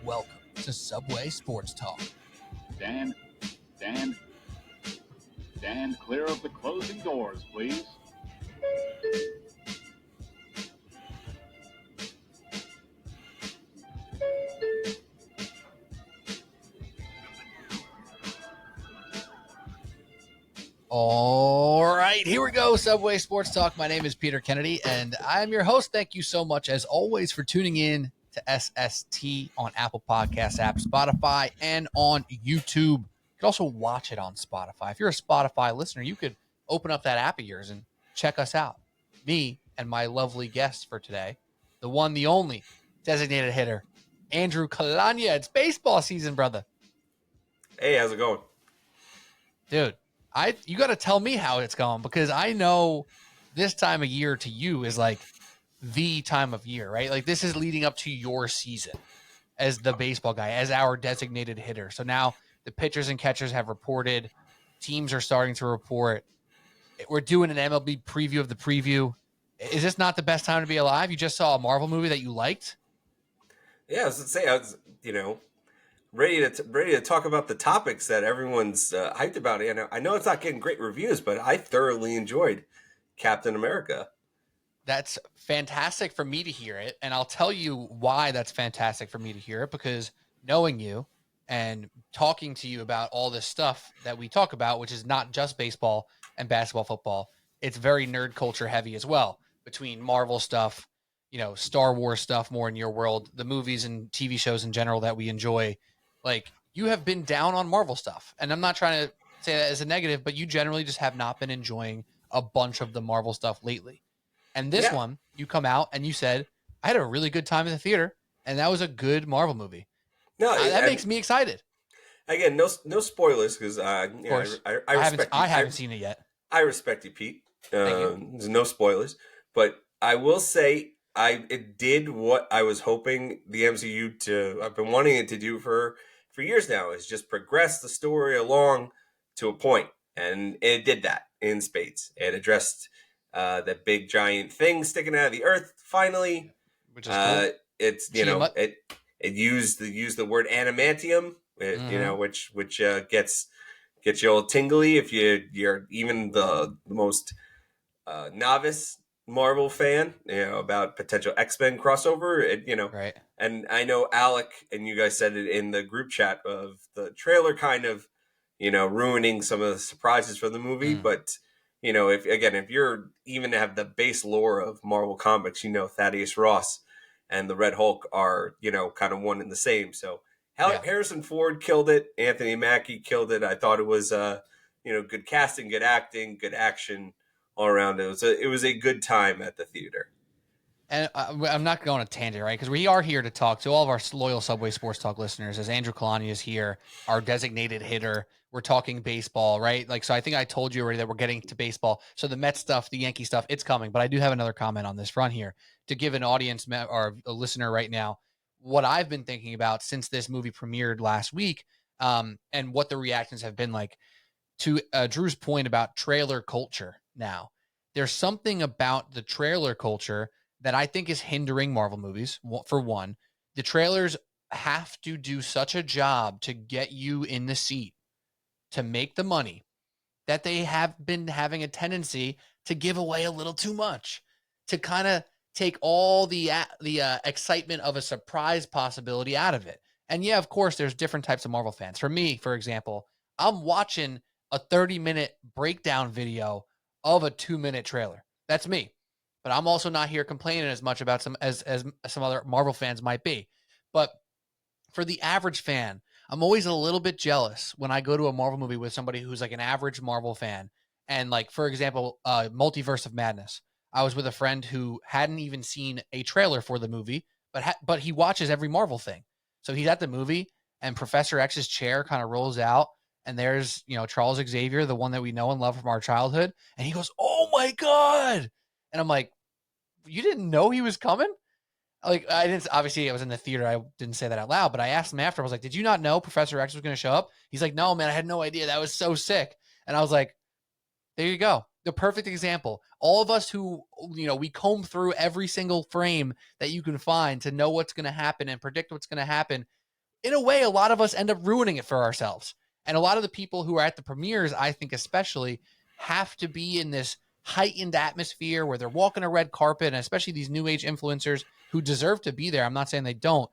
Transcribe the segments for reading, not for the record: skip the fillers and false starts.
Welcome to Subway Sports Talk. Stand clear of the closing doors, please. All right, here we go, Subway Sports Talk. My name is Peter Kennedy, and I am your host. Thank you so much, as always, for tuning in to SST on Apple Podcasts app, Spotify, and on YouTube. You can also watch it on Spotify. If you're a Spotify listener, you could open up that app of yours and check us out. Me and my lovely guest for today, the one, the only designated hitter, Andrew Calagna. It's baseball season, brother. Hey, how's it going? Dude, you got to tell me how it's going, because I know this time of year to you is like the time of year, right? Like this is leading up to your season as the baseball guy, as our designated hitter. So now the pitchers and catchers have reported. Teams are starting to report. We're doing an MLB preview of the preview. Is this not the best time to be alive? You just saw a Marvel movie that you liked? Yeah, I was gonna say I was, ready to talk about the topics that everyone's hyped about. And I know it's not getting great reviews, but I thoroughly enjoyed Captain America. That's fantastic for me to hear it. And I'll tell you why that's fantastic for me to hear it, because knowing you and talking to you about all this stuff that we talk about, which is not just baseball and basketball, football, it's very nerd culture heavy as well, between Marvel stuff, Star Wars stuff more in your world, the movies and TV shows in general that we enjoy. Like, you have been down on Marvel stuff. And I'm not trying to say that as a negative, but you generally just have not been enjoying a bunch of the Marvel stuff lately. And this one, you come out and you said, I had a really good time in the theater, and that was a good Marvel movie. No, that makes me excited. Again, no spoilers, because I haven't seen it yet. I respect you, Pete. Thank you. There's no spoilers, but I will say it did what I was hoping the MCU I've been wanting it to do for years now, is just progress the story along to a point, and it did that in spades. It addressed that big giant thing sticking out of the earth finally, which is cool. It's it used the word adamantium, which gets you all tingly if you're even the most novice Marvel fan, about potential X-Men crossover, right. And I know Alec and you guys said it in the group chat of the trailer kind of, ruining some of the surprises for the movie. But, if you're even have the base lore of Marvel Comics, Thaddeus Ross and the Red Hulk are, kind of one and the same. So Harrison Ford killed it. Anthony Mackie killed it. I thought it was, good casting, good acting, good action all around. It was a good time at the theater. And I'm not going on a tangent, right? Because we are here to talk to all of our loyal Subway Sports Talk listeners, as Andrew Calagna is here, our designated hitter. We're talking baseball, right? So I think I told you already that we're getting to baseball. So the Mets stuff, the Yankee stuff, it's coming. But I do have another comment on this front here to give an audience or a listener right now what I've been thinking about since this movie premiered last week, and what the reactions have been like. To Drew's point about trailer culture now, there's something about the trailer culture that I think is hindering Marvel movies. For one, the trailers have to do such a job to get you in the seat to make the money that they have been having a tendency to give away a little too much, to kind of take all the excitement of a surprise possibility out of it. And yeah, of course, there's different types of Marvel fans. For me, for example, I'm watching a 30-minute breakdown video of a 2-minute trailer. That's me. But I'm also not here complaining as much about some other Marvel fans might be. But for the average fan, I'm always a little bit jealous when I go to a Marvel movie with somebody who's like an average Marvel fan. And for example, Multiverse of Madness. I was with a friend who hadn't even seen a trailer for the movie, but he watches every Marvel thing. So he's at the movie, and Professor X's chair kind of rolls out, and there's, Charles Xavier, the one that we know and love from our childhood. And he goes, "Oh my God." And I'm like, you didn't know he was coming? I didn't, obviously I was in the theater. I didn't say that out loud, but I asked him after, I was like, did you not know Professor X was going to show up? He's like, no, man, I had no idea. That was so sick. And I was like, there you go. The perfect example. All of us who, we comb through every single frame that you can find to know what's going to happen and predict what's going to happen. in a way, a lot of us end up ruining it for ourselves. And a lot of the people who are at the premieres, I think especially, have to be in this heightened atmosphere where they're walking a red carpet, and especially these new age influencers who deserve to be there. I'm not saying they don't.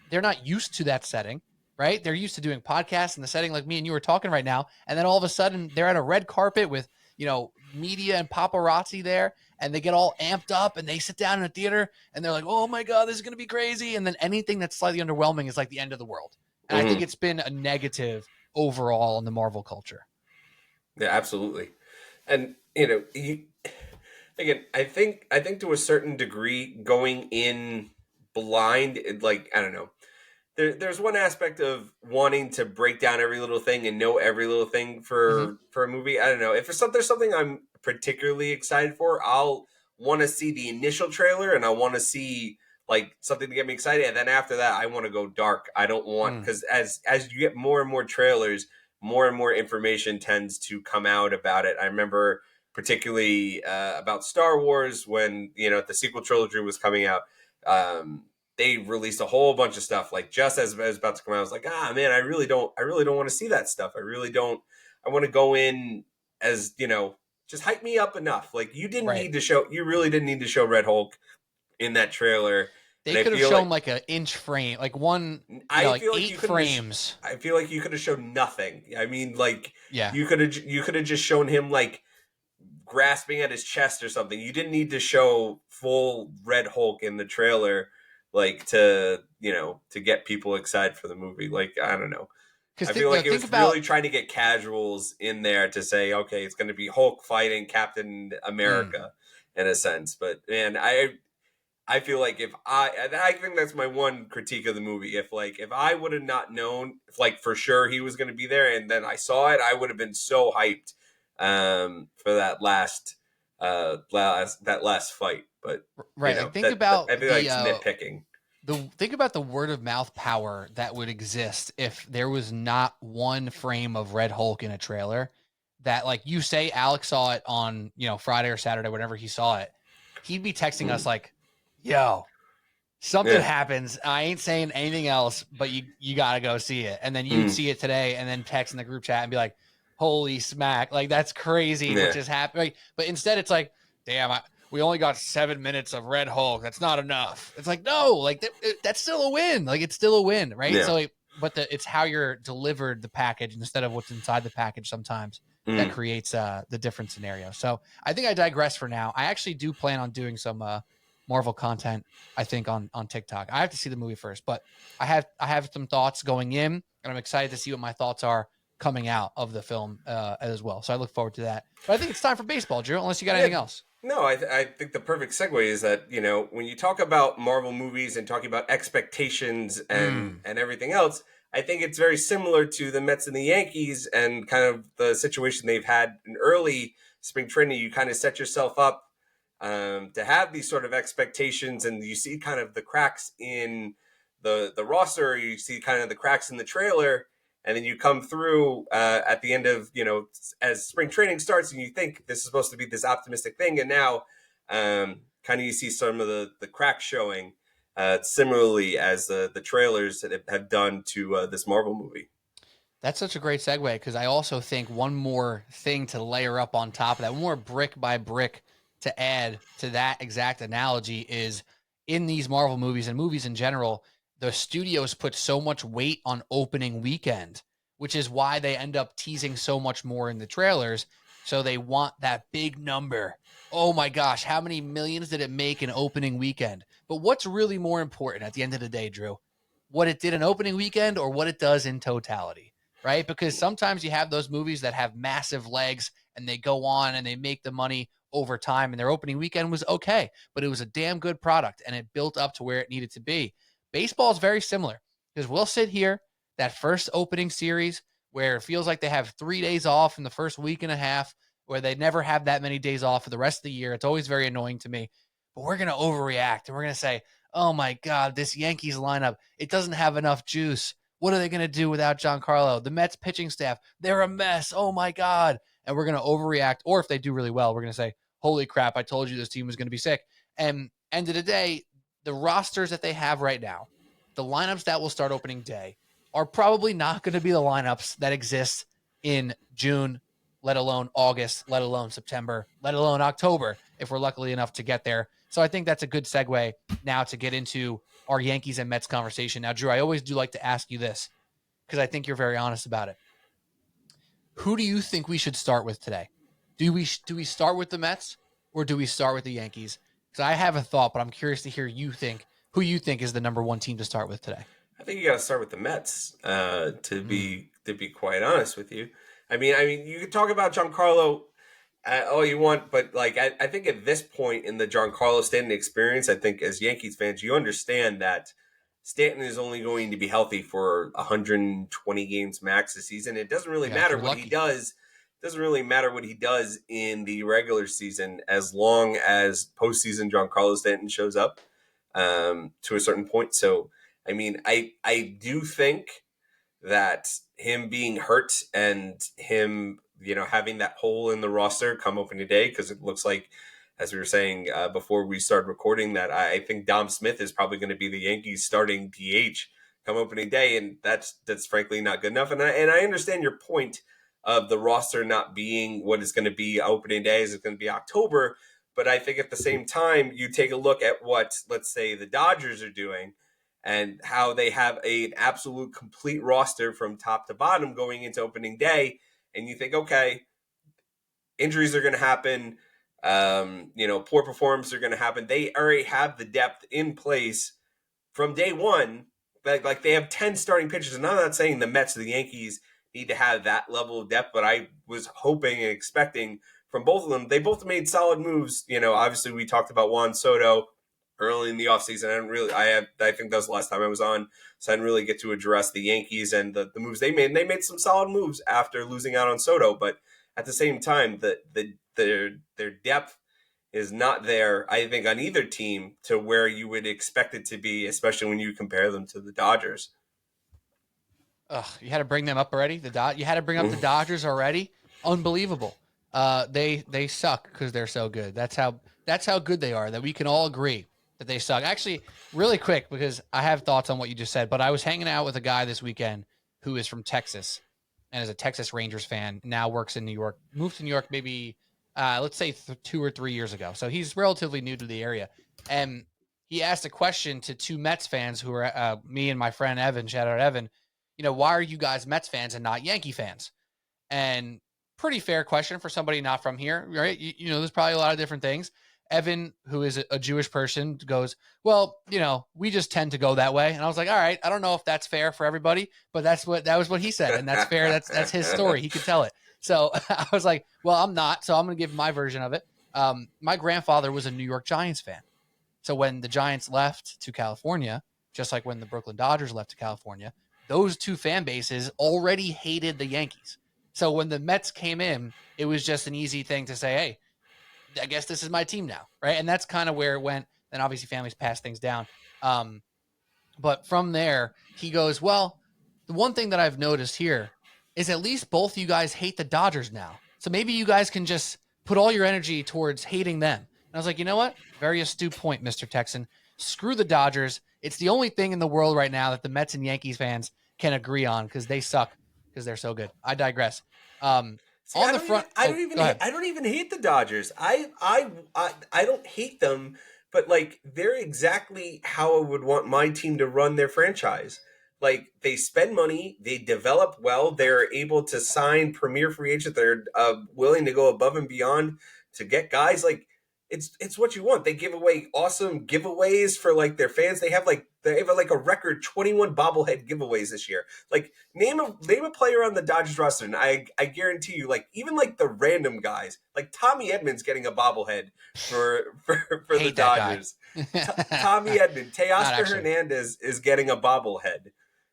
They're not used to that setting, right? They're used to doing podcasts in the setting like me and you are talking right now. And then all of a sudden they're at a red carpet with, media and paparazzi there, and they get all amped up and they sit down in a theater and they're like, oh my God, this is going to be crazy. And then anything that's slightly underwhelming is like the end of the world. And I think it's been a negative overall in the Marvel culture. Yeah, absolutely. And, again, I think to a certain degree, going in blind, like, I don't know. There's one aspect of wanting to break down every little thing and know every little thing for a movie. I don't know. If there's something I'm particularly excited for, I'll want to see the initial trailer and I want to see like something to get me excited. And then after that, I want to go dark. I don't want, because as you get more and more trailers, more and more information tends to come out about it. I remember particularly about Star Wars when, the sequel trilogy was coming out. They released a whole bunch of stuff like just as it was about to come out. I was like, man, I really don't want to see that stuff. I want to go in as, just hype me up enough. Like you really didn't need to show Red Hulk in that trailer. They could have shown like an inch frame, like one, like 8 frames. I feel like you could have shown nothing. I mean, like, you could have just shown him like grasping at his chest or something. You didn't need to show full Red Hulk in the trailer, like to get people excited for the movie. Like, I don't know. I feel like it was really trying to get casuals in there to say, okay, it's going to be Hulk fighting Captain America in a sense. But man, I feel like I think that's my one critique of the movie. If I would have not known, like for sure he was going to be there, and then I saw it, I would have been so hyped for that last fight. But right, I feel like it's nitpicking. Think about the word of mouth power that would exist if there was not one frame of Red Hulk in a trailer. That, like you say, Alex saw it on Friday or Saturday, whenever he saw it, he'd be texting us like, yo, something happens. I ain't saying anything else, but you got to go see it. And then you'd see it today and then text in the group chat and be like, holy smack. Like, that's crazy what just happened. Like, but instead it's like, damn, we only got 7 minutes of Red Hulk. That's not enough. It's like, no, like that's still a win. Like, it's still a win. Right. Yeah. So, it's how you're delivered the package instead of what's inside the package sometimes that creates the different scenario. So I think I digress for now. I actually do plan on doing some, Marvel content, I think, on TikTok. I have to see the movie first, but I have some thoughts going in, and I'm excited to see what my thoughts are coming out of the film as well. So I look forward to that. But I think it's time for baseball, Drew, unless you got anything else. No, I think the perfect segue is that, when you talk about Marvel movies and talking about expectations and everything else, I think it's very similar to the Mets and the Yankees and kind of the situation they've had in early spring training. You kind of set yourself up to have these sort of expectations, and you see kind of the cracks in the roster, you see kind of the cracks in the trailer, and then you come through at the end of, as spring training starts, and you think this is supposed to be this optimistic thing, and now kind of you see some of the cracks showing similarly as the trailers that have done to this Marvel movie. That's such a great segue, because I also think one more thing to layer up on top of that, one more brick by brick to add to that exact analogy, is in these Marvel movies and movies in general, the studios put so much weight on opening weekend, which is why they end up teasing so much more in the trailers. So they want that big number. Oh my gosh, how many millions did it make in opening weekend? But what's really more important at the end of the day, Drew? What it did in opening weekend or what it does in totality, right? Because sometimes you have those movies that have massive legs and they go on and they make the money over time, and their opening weekend was okay, but it was a damn good product and it built up to where it needed to be. Baseball is very similar, because we'll sit here that first opening series where it feels like they have 3 days off in the first week and a half, where they never have that many days off for the rest of the year. It's always very annoying to me, but we're going to overreact and we're going to say, oh my God, this Yankees lineup, it doesn't have enough juice. What are they going to do without Giancarlo? The Mets pitching staff, they're a mess. Oh my God. And we're going to overreact. Or if they do really well, we're going to say, holy crap, I told you this team was going to be sick. And end of the day, the rosters that they have right now, the lineups that will start opening day, are probably not going to be the lineups that exist in June, let alone August, let alone September, let alone October, if we're lucky enough to get there. So I think that's a good segue now to get into our Yankees and Mets conversation. Now, Drew, I always do like to ask you this because I think you're very honest about it. Who do you think we should start with today? Do we start with the Mets or do we start with the Yankees? Because I have a thought, but I'm curious to hear who you think is the number one team to start with today. I think you got to start with the Mets. To be quite honest with you, I mean, you can talk about Giancarlo all you want, but like I think at this point in the Giancarlo Stanton experience, I think as Yankees fans, you understand that Stanton is only going to be healthy for 120 games max this season. It doesn't really matter what he does. It doesn't really matter what he does in the regular season as long as postseason Giancarlo Stanton shows up to a certain point. So, I mean, I do think that him being hurt and him, having that hole in the roster come opening day, because it looks like, as we were saying before we started recording, that I think Dom Smith is probably going to be the Yankees starting DH come opening day, and that's frankly not good enough. And I understand your point of the roster not being what it's going to be opening day, is it's going to be October. But I think at the same time, you take a look at what, let's say, the Dodgers are doing and how they have an absolute complete roster from top to bottom going into opening day. And you think, okay, injuries are going to happen. Poor performances are going to happen. They already have the depth in place from day one. Like they have 10 starting pitchers. And I'm not saying the Mets or the Yankees need to have that level of depth, but I was hoping and expecting from both of them. They both made solid moves. Obviously we talked about Juan Soto early in the offseason. I think that was the last time I was on, so I didn't really get to address the Yankees and the moves they made. And they made some solid moves after losing out on Soto, but at the same time, their depth is not there, I think, on either team to where you would expect it to be, especially when you compare them to the Dodgers. You had to bring them up already. You had to bring up the Dodgers already. Unbelievable. They suck because they're so good. That's how good they are. That we can all agree that they suck. Actually, really quick, because I have thoughts on what you just said. But I was hanging out with a guy this weekend who is from Texas and is a Texas Rangers fan. Now works in New York. Moved to New York maybe let's say 2 or 3 years ago. So he's relatively new to the area. And he asked a question to two Mets fans who are me and my friend Evan. Shout out Evan. Why are you guys Mets fans and not Yankee fans? And pretty fair question for somebody not from here, right? There's probably a lot of different things. Evan, who is a Jewish person, goes, well, we just tend to go that way. And I was like, all right, I don't know if that's fair for everybody, but that was what he said. And that's fair. That's his story. He could tell it. So I was like, well, I'm not. So I'm going to give my version of it. My grandfather was a New York Giants fan. So when the Giants left to California, just like when the Brooklyn Dodgers left to California, those two fan bases already hated the Yankees. So when the Mets came in, it was just an easy thing to say, hey, I guess this is my team now, right? And that's kind of where it went. Then obviously families pass things down. But from there, he goes, well, the one thing that I've noticed here is at least both you guys hate the Dodgers now. So maybe you guys can just put all your energy towards hating them. And I was like, you know what? Very astute point, Mr. Texan. Screw the Dodgers. It's the only thing in the world right now that the Mets and Yankees fans can agree on because they suck because they're so good. I digress. See, I don't even hate the Dodgers. I don't hate them, but like they're exactly how I would want my team to run their franchise. Like they spend money, they develop well, they're able to sign premier free agents. They're willing to go above and beyond to get guys. Like it's what you want. They give away awesome giveaways for like their fans. They have like a record 21 bobblehead giveaways this year. Like name a player on the Dodgers roster, and I guarantee you, like even like the random guys, like Tommy Edmonds getting a bobblehead for the Dodgers. Tommy Edmonds, Teoscar Hernandez is getting a bobblehead.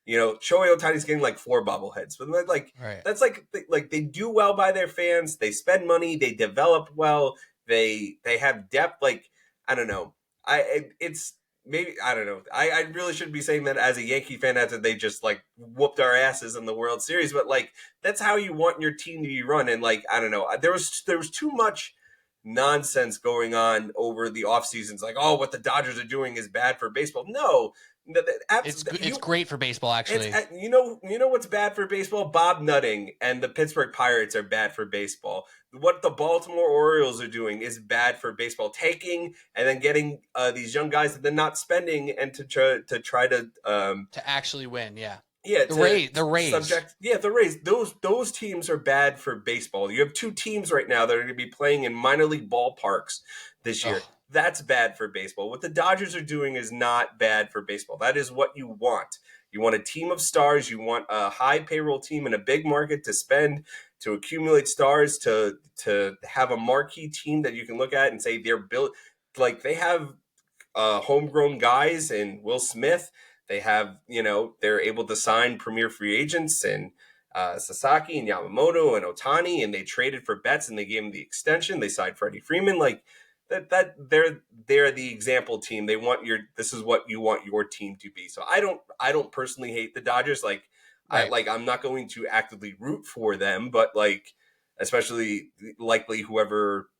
Shohei Ohtani's getting like 4 bobbleheads, but like right. That's like they do well by their fans. They spend money. They develop well. They have depth. Like I don't know. It's maybe I don't know. I really shouldn't be saying that as a Yankee fan after they just like whooped our asses in the World Series, but like that's how you want your team to be run. And like I don't know. There was too much nonsense going on over the off seasons. Like what the Dodgers are doing is bad for baseball. No. It's great for baseball, actually. You know what's bad for baseball? Bob Nutting and the Pittsburgh Pirates are bad for baseball. What the Baltimore Orioles are doing is bad for baseball. Taking and then getting these young guys that they're not spending and to try to To actually win, yeah. yeah, The Rays. The Rays. Those teams are bad for baseball. You have two teams right now that are going to be playing in minor league ballparks this year. Ugh. That's bad for baseball. What the Dodgers are doing is not bad for baseball. That is what you want. You want a team of stars. You want a high payroll team in a big market to spend, to accumulate stars, to have a marquee team that you can look at and say they're built like they have homegrown guys and Will Smith. They have, they're able to sign premier free agents and Sasaki and Yamamoto and Otani, and they traded for Betts and they gave him the extension. They signed Freddie Freeman. Like that they're the example team. This is what you want your team to be. So I don't personally hate the Dodgers. Like Right. I'm not going to actively root for them, but like especially likely whoever,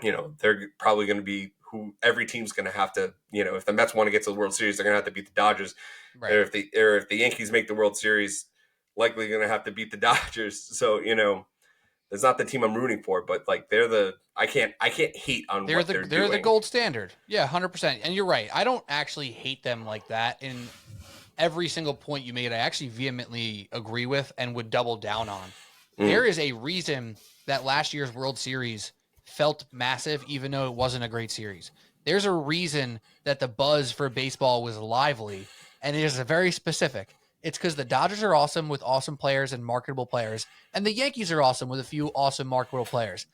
they're probably going to be who every team's going to have to, if the Mets want to get to the World Series, they're going to have to beat the Dodgers. Right. Or if the Yankees make the World Series, likely going to have to beat the Dodgers. So, it's not the team I'm rooting for, but like I can't hate on what they're doing. They're the gold standard. Yeah, 100%. And you're right. I don't actually hate them like that. In every single point you made, I actually vehemently agree with and would double down on. There is a reason that last year's World Series felt massive, even though it wasn't a great series. There's a reason that the buzz for baseball was lively, and it is very specific. It's because the Dodgers are awesome with awesome players and marketable players, and the Yankees are awesome with a few awesome marketable players.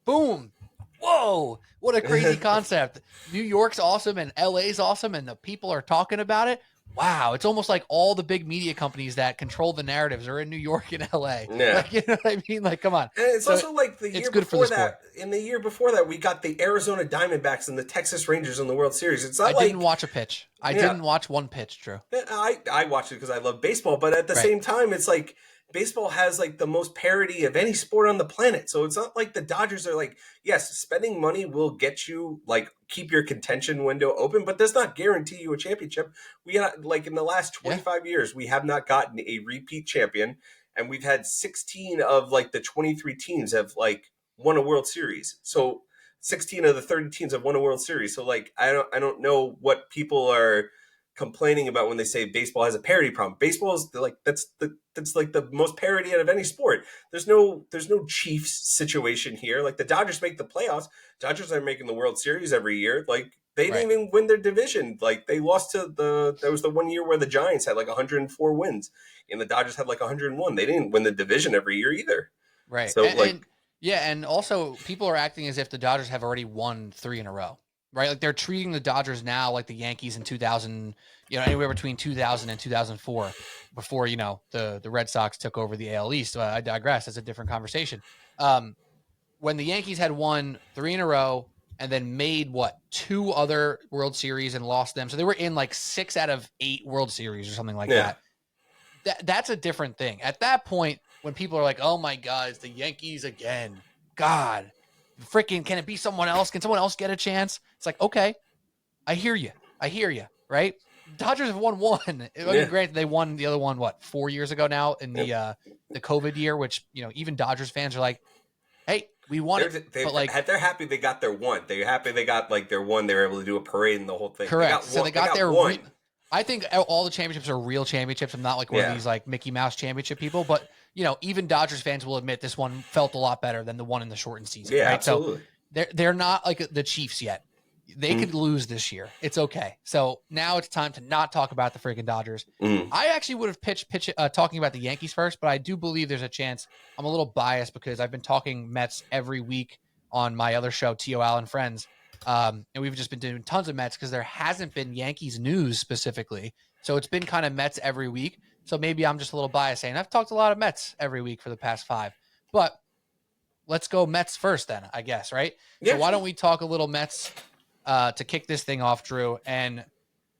Boom. Whoa. What a crazy concept. New York's awesome and LA's awesome, and the people are talking about it. Wow, it's almost like all the big media companies that control the narratives are in New York and LA. Yeah. Like, you know what I mean? Like, come on. And it's also like the year before that. Sport. In the year before that, we got the Arizona Diamondbacks and the Texas Rangers in the World Series. It's not I didn't watch a pitch. I didn't watch one pitch, Drew. I watched it because I love baseball, but at the same time, it's like baseball has like the most parity of any sport on the planet. So it's not like the Dodgers are like, yes, spending money will get you like keep your contention window open, but does not guarantee you a championship. We got like in the last 25 years, we have not gotten a repeat champion, and we've had 16 of like the 23 teams have like won a World Series. So 16 of the 30 teams have won a World Series. So like I don't know what people are complaining about when they say baseball has a parity problem. Baseball is like that's like the most parity out of any sport. There's no Chiefs situation here. Like the Dodgers make the playoffs. Dodgers are making the World Series every year. Like they didn't even win their division. Like they lost to there was the one year where the Giants had like 104 wins and the Dodgers had like 101. They didn't win the division every year either. Right. So and also people are acting as if the Dodgers have already won 3 in a row. Right, like they're treating the Dodgers now like the Yankees in 2000, anywhere between 2000 and 2004, before the Red Sox took over the AL East. I digress. That's a different conversation. When the Yankees had won 3 in a row and then made 2 other World Series and lost them, so they were in like 6 out of 8 World Series or something like that. That's a different thing. At that point, when people are like, "Oh my God, it's the Yankees again," God. Freaking, can it be someone else? Can someone else get a chance? It's like, okay, I hear you, right? Dodgers have won 1. I mean, granted, they won the other one, 4 years ago now in the COVID year, which, even Dodgers fans are like, hey, we won it. But like, they're happy they got their 1. They're happy they got like their 1. They were able to do a parade and the whole thing. Correct. They got their 1. I think all the championships are real championships. I'm not like one of these like Mickey Mouse championship people, but even Dodgers fans will admit this one felt a lot better than the one in the shortened season. Yeah, right? absolutely. So they're not like the Chiefs yet. They could lose this year. It's okay. So now it's time to not talk about the freaking Dodgers. I actually would have pitched talking about the Yankees first, but I do believe there's a chance. I'm a little biased because I've been talking Mets every week on my other show, T.O.L. and Friends. And we've just been doing tons of Mets because there hasn't been Yankees news specifically. So it's been kind of Mets every week. So maybe I'm just a little biased saying I've talked a lot of Mets every week for the past 5. But let's go Mets first then, I guess, right? Yeah. So why don't we talk a little Mets to kick this thing off, Drew? And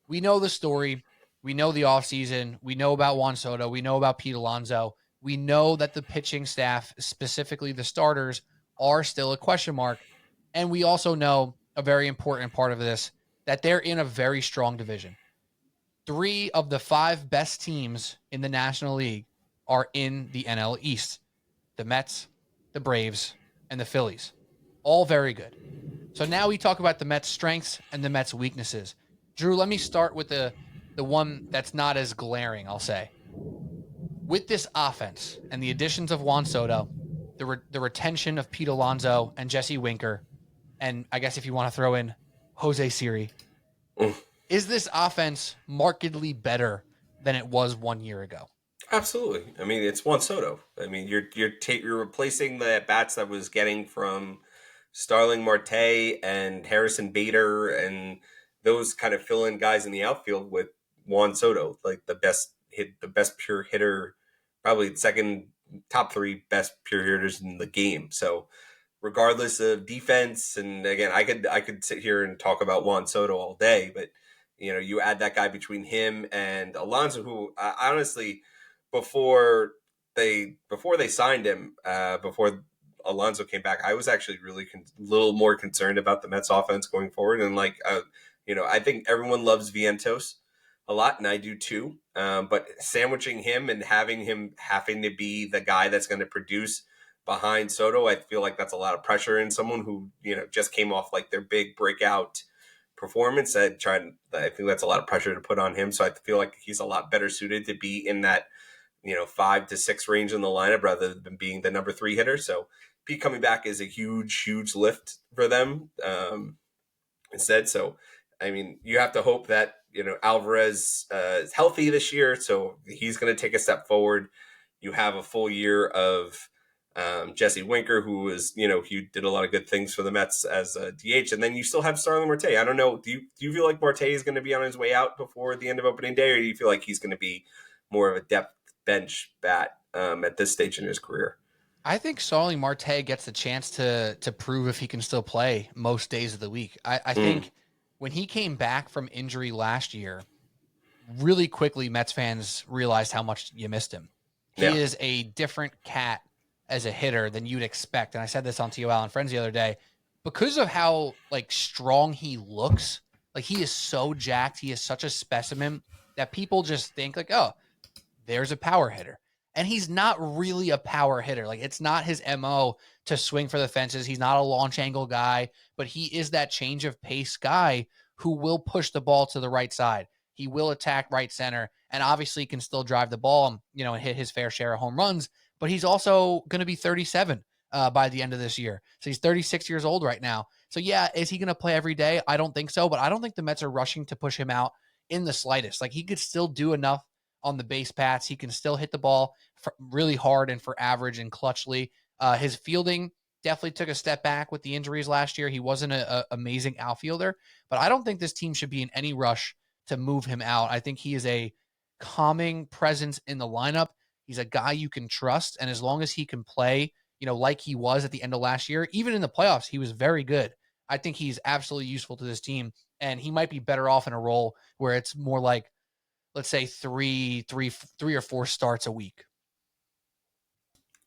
we know the story. We know the offseason. We know about Juan Soto. We know about Pete Alonso. We know that the pitching staff, specifically the starters, are still a question mark. And we also know a very important part of this, that they're in a very strong division. 3 of the 5 best teams in the National League are in the NL East. The Mets, the Braves, and the Phillies. All very good. So now we talk about the Mets' strengths and the Mets' weaknesses. Drew, let me start with the one that's not as glaring, I'll say. With this offense and the additions of Juan Soto, the retention of Pete Alonso and Jesse Winker, and I guess if you want to throw in Jose Siri, Mm. is this offense markedly better than it was 1 year ago? Absolutely. I mean, it's Juan Soto. I mean, you're replacing the bats that was getting from Starling Marte and Harrison Bader and those kind of fill-in guys in the outfield with Juan Soto, like the best pure hitter, probably second top 3 best pure hitters in the game. So regardless of defense. And again, I could sit here and talk about Juan Soto all day, but you add that guy between him and Alonso, who honestly, before they signed him, before Alonso came back, I was actually really little more concerned about the Mets offense going forward. And I think everyone loves Vientos a lot, and I do too. But sandwiching him and having him having to be the guy that's going to produce behind Soto, I feel like that's a lot of pressure in someone who just came off like their big breakout performance. I think that's a lot of pressure to put on him. So I feel like he's a lot better suited to be in that 5 to 6 range in the lineup rather than being the number 3 hitter. So Pete coming back is a huge lift for them instead. So I mean, you have to hope that Alvarez is healthy this year, so he's going to take a step forward. You have a full year of Jesse Winker, who was, he did a lot of good things for the Mets as a DH, and then you still have Starling Marte. I don't know. Do you feel like Marte is going to be on his way out before the end of opening day, or do you feel like he's going to be more of a depth bench bat at this stage in his career? I think Starling Marte gets the chance to prove if he can still play most days of the week. I think when he came back from injury last year, really quickly Mets fans realized how much you missed him. He Yeah. is a different cat as a hitter than you'd expect. And I said this on TOL and Friends the other day, because of how strong he looks. Like, he is so jacked. He is such a specimen that people just think oh, there's a power hitter. And he's not really a power hitter. Like, it's not his MO to swing for the fences. He's not a launch angle guy, but he is that change of pace guy who will push the ball to the right side. He will attack right center, and obviously can still drive the ball, and hit his fair share of home runs. But he's also going to be 37 by the end of this year. So he's 36 years old right now. So yeah, is he going to play every day? I don't think so, but I don't think the Mets are rushing to push him out in the slightest. Like, he could still do enough on the base paths. He can still hit the ball really hard and for average and clutchly. His fielding definitely took a step back with the injuries last year. He wasn't an amazing outfielder, but I don't think this team should be in any rush to move him out. I think he is a calming presence in the lineup. He's a guy you can trust, and as long as he can play, like he was at the end of last year, even in the playoffs, he was very good. I think he's absolutely useful to this team, and he might be better off in a role where it's more like, let's say, three or four starts a week.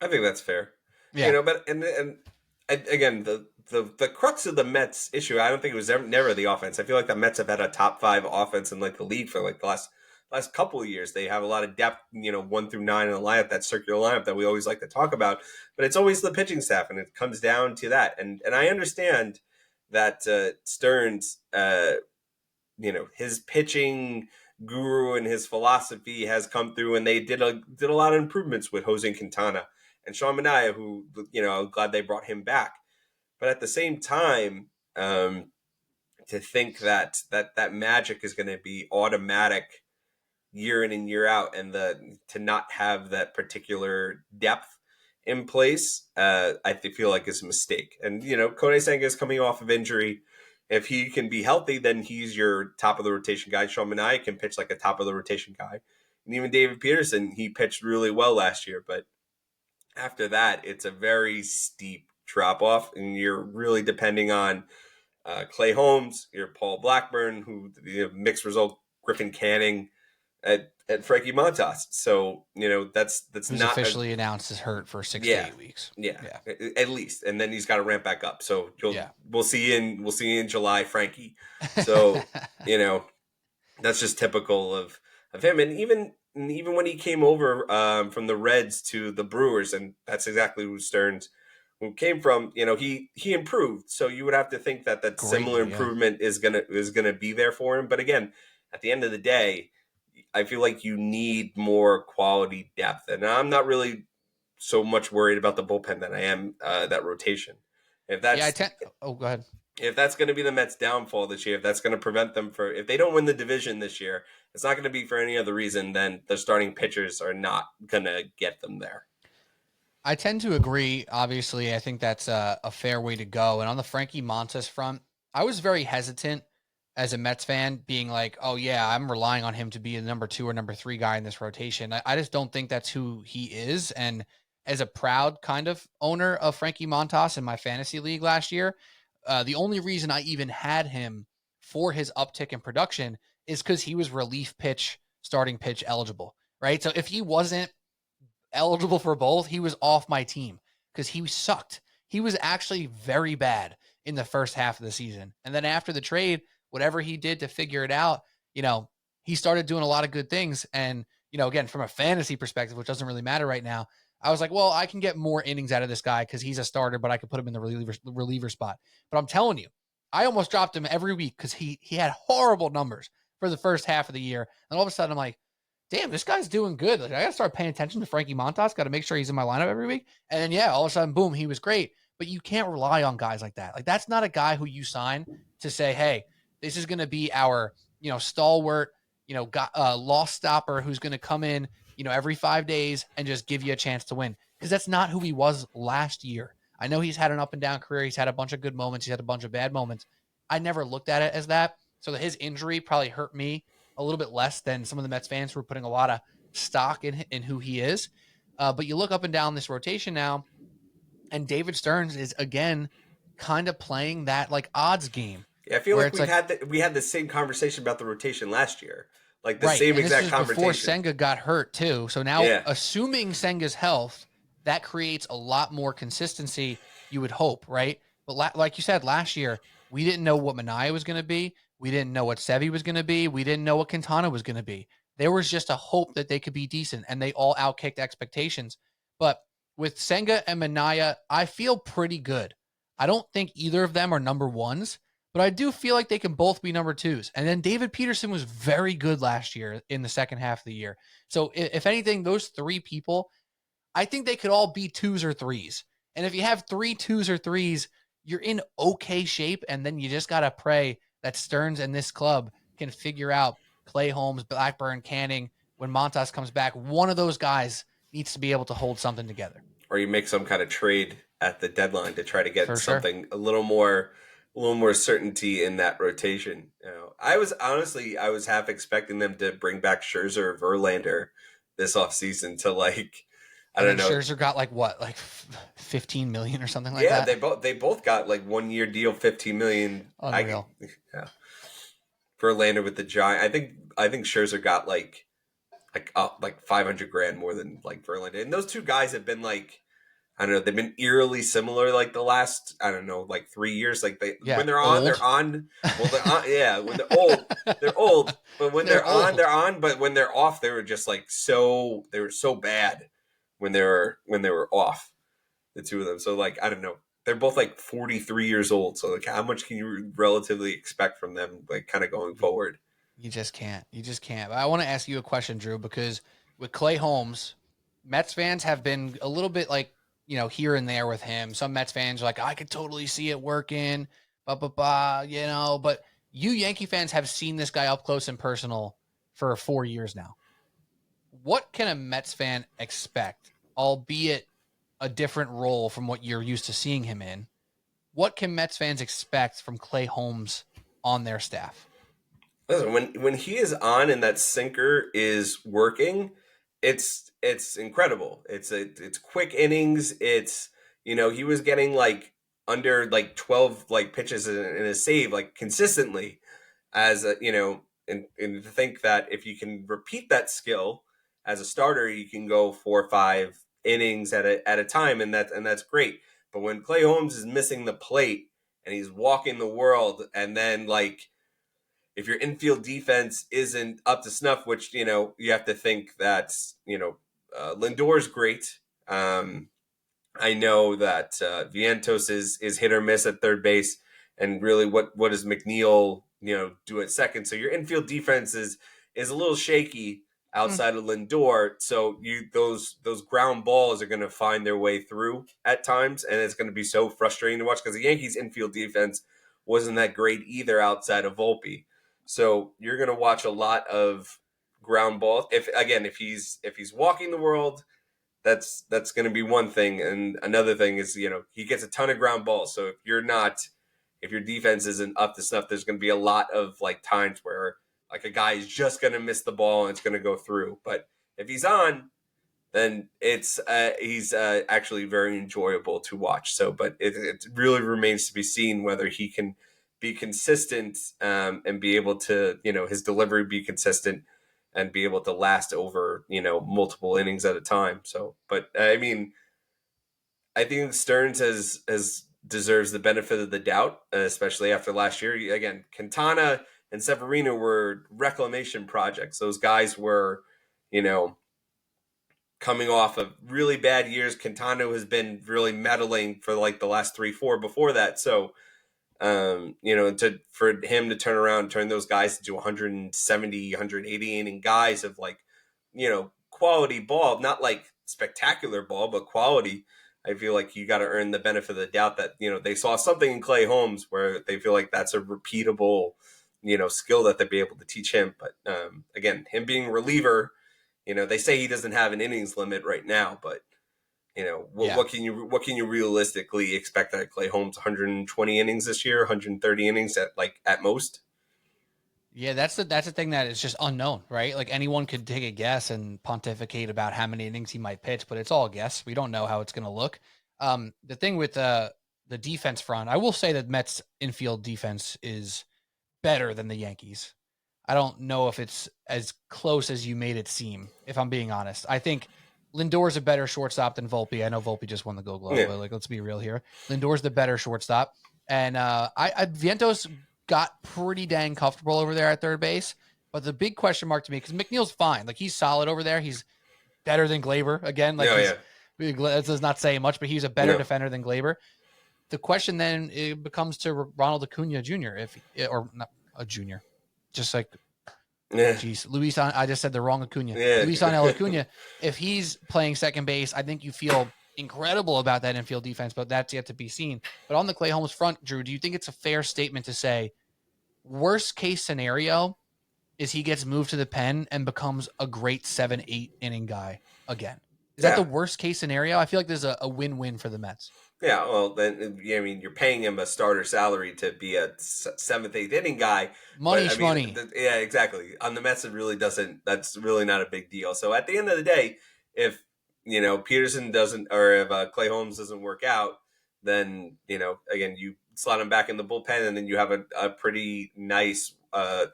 I think that's fair. Yeah. But again, the crux of the Mets issue, I don't think it was never the offense. I feel like the Mets have had a top 5 offense in the league for the last couple of years. They have a lot of depth, 1 through 9 in the lineup, that circular lineup that we always like to talk about. But it's always the pitching staff, and it comes down to that. And I understand that Stearns, his pitching guru and his philosophy has come through, and they did a lot of improvements with Jose Quintana and Sean Manaea, who, I'm glad they brought him back. But at the same time, to think that magic is going to be automatic year in and year out, and to not have that particular depth in place, I feel like is a mistake. And, Kone Senga is coming off of injury. If he can be healthy, then he's your top of the rotation guy. Sean Manaea can pitch like a top of the rotation guy. And even David Peterson, he pitched really well last year, but after that, it's a very steep drop off, and you're really depending on Clay Holmes, your Paul Blackburn, who mixed result Griffin Canning at Frankie Montas. So that's Who's not officially announced as hurt for 6 to 8 weeks. Yeah, at least, and then he's got to ramp back up. So we'll see you in July, Frankie. So That's just typical of him. And even when he came over from the Reds to the Brewers, and that's exactly who Stearns who came from. He improved. So you would have to think that that similar Greatly, yeah. improvement is gonna be there for him. But again, at the end of the day, I feel like you need more quality depth, and I'm not really so much worried about the bullpen than I am that rotation. If Yeah, I that's tend. Oh, go ahead. if that's going to be the Mets' downfall this year, if that's going to prevent them if they don't win the division this year, it's not going to be for any other reason than the starting pitchers are not going to get them there. I tend to agree. Obviously, I think that's a fair way to go. And on the Frankie Montas front, I was very hesitant as a Mets fan, being like, "Oh yeah, I'm relying on him to be a number 2 or number 3 guy in this rotation." I just don't think that's who he is. And as a proud kind of owner of Frankie Montas in my fantasy league last year, the only reason I even had him for his uptick in production is because he was relief pitch, starting pitch eligible. Right. So if he wasn't eligible for both, he was off my team because he sucked. He was actually very bad in the first half of the season. And then after the trade, whatever he did to figure it out, he started doing a lot of good things. And, again, from a fantasy perspective, which doesn't really matter right now, I was like, well, I can get more innings out of this guy because he's a starter, but I could put him in the reliever spot. But I'm telling you, I almost dropped him every week because he had horrible numbers for the first half of the year. And all of a sudden, I'm like, damn, this guy's doing good. Like, I got to start paying attention to Frankie Montas. Got to make sure he's in my lineup every week. And then, yeah, all of a sudden, boom, he was great. But you can't rely on guys like that. Like, that's not a guy who you sign to say, hey, this is going to be our, stalwart, loss stopper who's going to come in, every 5 days and just give you a chance to win. Because that's not who he was last year. I know he's had an up and down career. He's had a bunch of good moments. He's had a bunch of bad moments. I never looked at it as that. So his injury probably hurt me a little bit less than some of the Mets fans who are putting a lot of stock in who he is. But you look up and down this rotation now, and David Stearns is again kind of playing that like odds game. Yeah, I feel where like it's like, we had the same conversation about the rotation last year, like the right, same and this exact was before conversation. Senga got hurt too. So now, Yeah, assuming Senga's health, that creates a lot more consistency. You would hope, right? But like you said, last year we didn't know what Manaea was going to be. We didn't know what Sevy was going to be. We didn't know what Quintana was going to be. There was just a hope that they could be decent, and they all outkicked expectations. But with Senga and Manaea, I feel pretty good. I don't think either of them are number ones, but I do feel like they can both be number twos. And then David Peterson was very good last year in the second half of the year. So if anything, those three people, I think they could all be twos or threes. And if you have 3 twos or threes, you're in okay shape. And then you just got to pray that Stearns and this club can figure out Clay Holmes, Blackburn, Canning. When Montas comes back, one of those guys needs to be able to hold something together. or you make some kind of trade at the deadline to try to get For sure. something a little more certainty in that rotation. I was half expecting them to bring back Scherzer or Verlander this offseason to I And don't then know. Scherzer got like what, like 15 million or something like Yeah, that. they both got like 1 year deal, 15 million. Unreal. Yeah, Verlander with the Giant. I think Scherzer got like 500 grand more than like Verlander, and those two guys have been like, I don't know, they've been eerily similar like the last, I don't know, like 3 years. Like Yeah, when they're on, they're old. on. Well, they're on, yeah. When they're old, they're old. But when They're they're on, old. they're on. But when they're off, they were just like they were so bad when they were off. The two of them. So like, I don't know. They're both like 43 years old. So like, how much can you relatively expect from them? Like, kind of going forward. You just can't. You just can't. But I want to ask you a question, Drew, because with Clay Holmes, Mets fans have been a little bit like, here and there with him. Some Mets fans are like, I could totally see it working, but you Yankee fans have seen this guy up close and personal for 4 years now. What can a Mets fan expect, albeit a different role from what you're used to seeing him in? What can Mets fans expect from Clay Holmes on their staff? Listen, when he is on and that sinker is working, it's incredible. It's quick innings. He was getting like under like 12 like pitches in a save like consistently as and to think that if you can repeat that skill as a starter, you can go 4 or 5 innings at a time, and that's great. But when Clay Holmes is missing the plate and he's walking the world, and then like if your infield defense isn't up to snuff, which, you know, you have to think that, you know, Lindor's great. I know that Vientos is hit or miss at third base, and really, what does McNeil, you know, do at second? So your infield defense is a little shaky outside of Lindor. So those ground balls are going to find their way through at times, and it's going to be so frustrating to watch because the Yankees' infield defense wasn't that great either outside of Volpe. So you're going to watch a lot of ground balls. If he's walking the world, that's going to be one thing, and another thing is, you know, he gets a ton of ground balls. So if your defense isn't up to snuff, there's going to be a lot of like times where like a guy is just going to miss the ball and it's going to go through. But if he's on, then he's actually very enjoyable to watch. So, but it really remains to be seen whether he can be consistent and be able to, you know, his delivery be consistent and be able to last over, you know, multiple innings at a time. So, but I mean, I think Stearns has deserves the benefit of the doubt, especially after last year. Again, Quintana and Severino were reclamation projects. Those guys were, you know, coming off of really bad years. Quintana has been really meddling for like the last 3-4 before that. So, you know, for him to turn around and turn those guys into 170, 180 inning guys of like, you know, quality ball, not like spectacular ball, but quality. I feel like you got to earn the benefit of the doubt that, you know, they saw something in Clay Holmes where they feel like that's a repeatable, you know, skill that they'd be able to teach him. But again, him being a reliever, you know, they say he doesn't have an innings limit right now, but you know, what can you realistically expect out of Clay Holmes? 120 innings this year, 130 innings at most. Yeah, that's the thing that is just unknown, right? Like anyone could take a guess and pontificate about how many innings he might pitch, but it's all a guess. We don't know how it's going to look. The thing with the defense front, I will say that Mets infield defense is better than the Yankees. I don't know if it's as close as you made it seem, if I'm being honest. I think Lindor's a better shortstop than Volpe. I know Volpe just won the Gold Glove, but like, let's be real here. Lindor's the better shortstop. And Vientos got pretty dang comfortable over there at third base. But the big question mark to me, because McNeil's fine. Like, he's solid over there. He's better than Glaber. Again, like, that does not say much, but he's a better defender than Glaber. The question then it becomes to Ronald Acuna Jr., or not a junior, just like, geez, I just said the wrong Acuna. Luis Acuna, if he's playing second base, I think you feel incredible about that infield defense, but that's yet to be seen. But on the Clay Holmes front, Drew, do you think it's a fair statement to say worst case scenario is he gets moved to the pen and becomes a great 7-8 inning guy again? Is that the worst case scenario? I feel like there's a win-win for the Mets. Yeah, well, then, I mean, you're paying him a starter salary to be a 7th, 8th inning guy. Money. Yeah, exactly. On the Mets, that's really not a big deal. So at the end of the day, if, you know, Peterson doesn't, or if Clay Holmes doesn't work out, then, you know, again, you slot him back in the bullpen, and then you have a pretty nice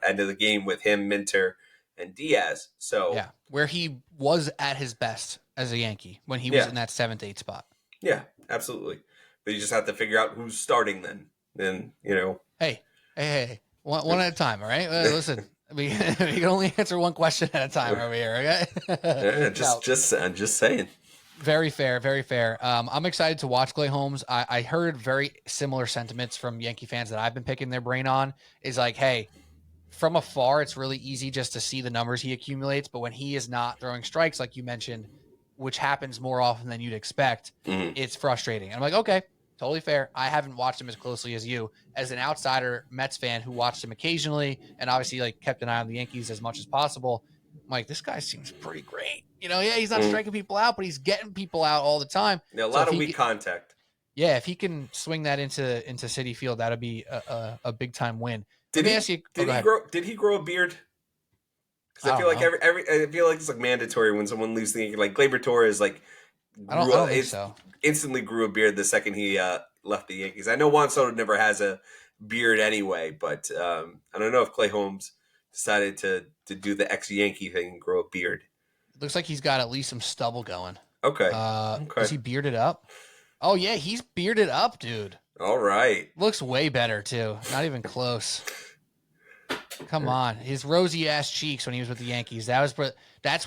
end of the game with him, Minter, and Diaz. So yeah, where he was at his best as a Yankee when he was in that 7th, 8th spot. Yeah, absolutely. But you just have to figure out who's starting then. Then, you know. Hey. One at a time, all right? Listen, we can only answer one question at a time over here, okay? Yeah, just saying. Very fair, very fair. I'm excited to watch Clay Holmes. I heard very similar sentiments from Yankee fans that I've been picking their brain on. Is like, hey, from afar, it's really easy just to see the numbers he accumulates, but when he is not throwing strikes, like you mentioned, which happens more often than you'd expect, it's frustrating. And I'm like, okay, totally fair. I haven't watched him as closely as you. As an outsider Mets fan who watched him occasionally and obviously like kept an eye on the Yankees as much as possible, I'm like, this guy seems pretty great. You know, he's not striking people out, but he's getting people out all the time. Yeah, a lot of weak contact. Yeah, if he can swing that into Citi Field, that'd be a big time win. Did he grow a beard? Because I feel like I feel like it's like mandatory when someone leaves the Yankees. Like Gleyber Torres, like I don't think so. Instantly grew a beard the second he left the Yankees. I know Juan Soto never has a beard anyway, but I don't know if Clay Holmes decided to do the ex-Yankee thing and grow a beard. Looks like he's got at least some stubble going. Okay. Is he bearded up? Oh yeah, he's bearded up, dude. All right. Looks way better too. Not even close. Come on, his rosy ass cheeks when he was with the Yankees. That's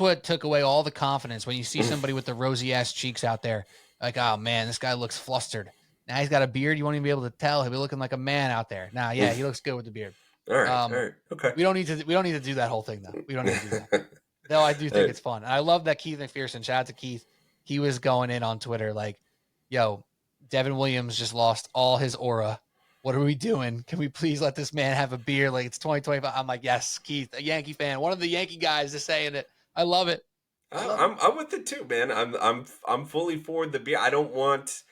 what took away all the confidence. When you see somebody with the rosy ass cheeks out there, like, oh man, this guy looks flustered. Now he's got a beard. You won't even be able to tell. He'll be looking like a man out there. Nah, yeah, he looks good with the beard. All right, okay. We don't need to do that whole thing though. We don't need to do that. Though I do think it's fun. And I love that Keith McPherson. Shout out to Keith. He was going in on Twitter like, "Yo, Devin Williams just lost all his aura. What are we doing? Can we please let this man have a beer? Like it's 2025." I'm like, "Yes, Keith, a Yankee fan, one of the Yankee guys is saying it. I love it. I'm with it too, man. I'm fully for the beard. I don't want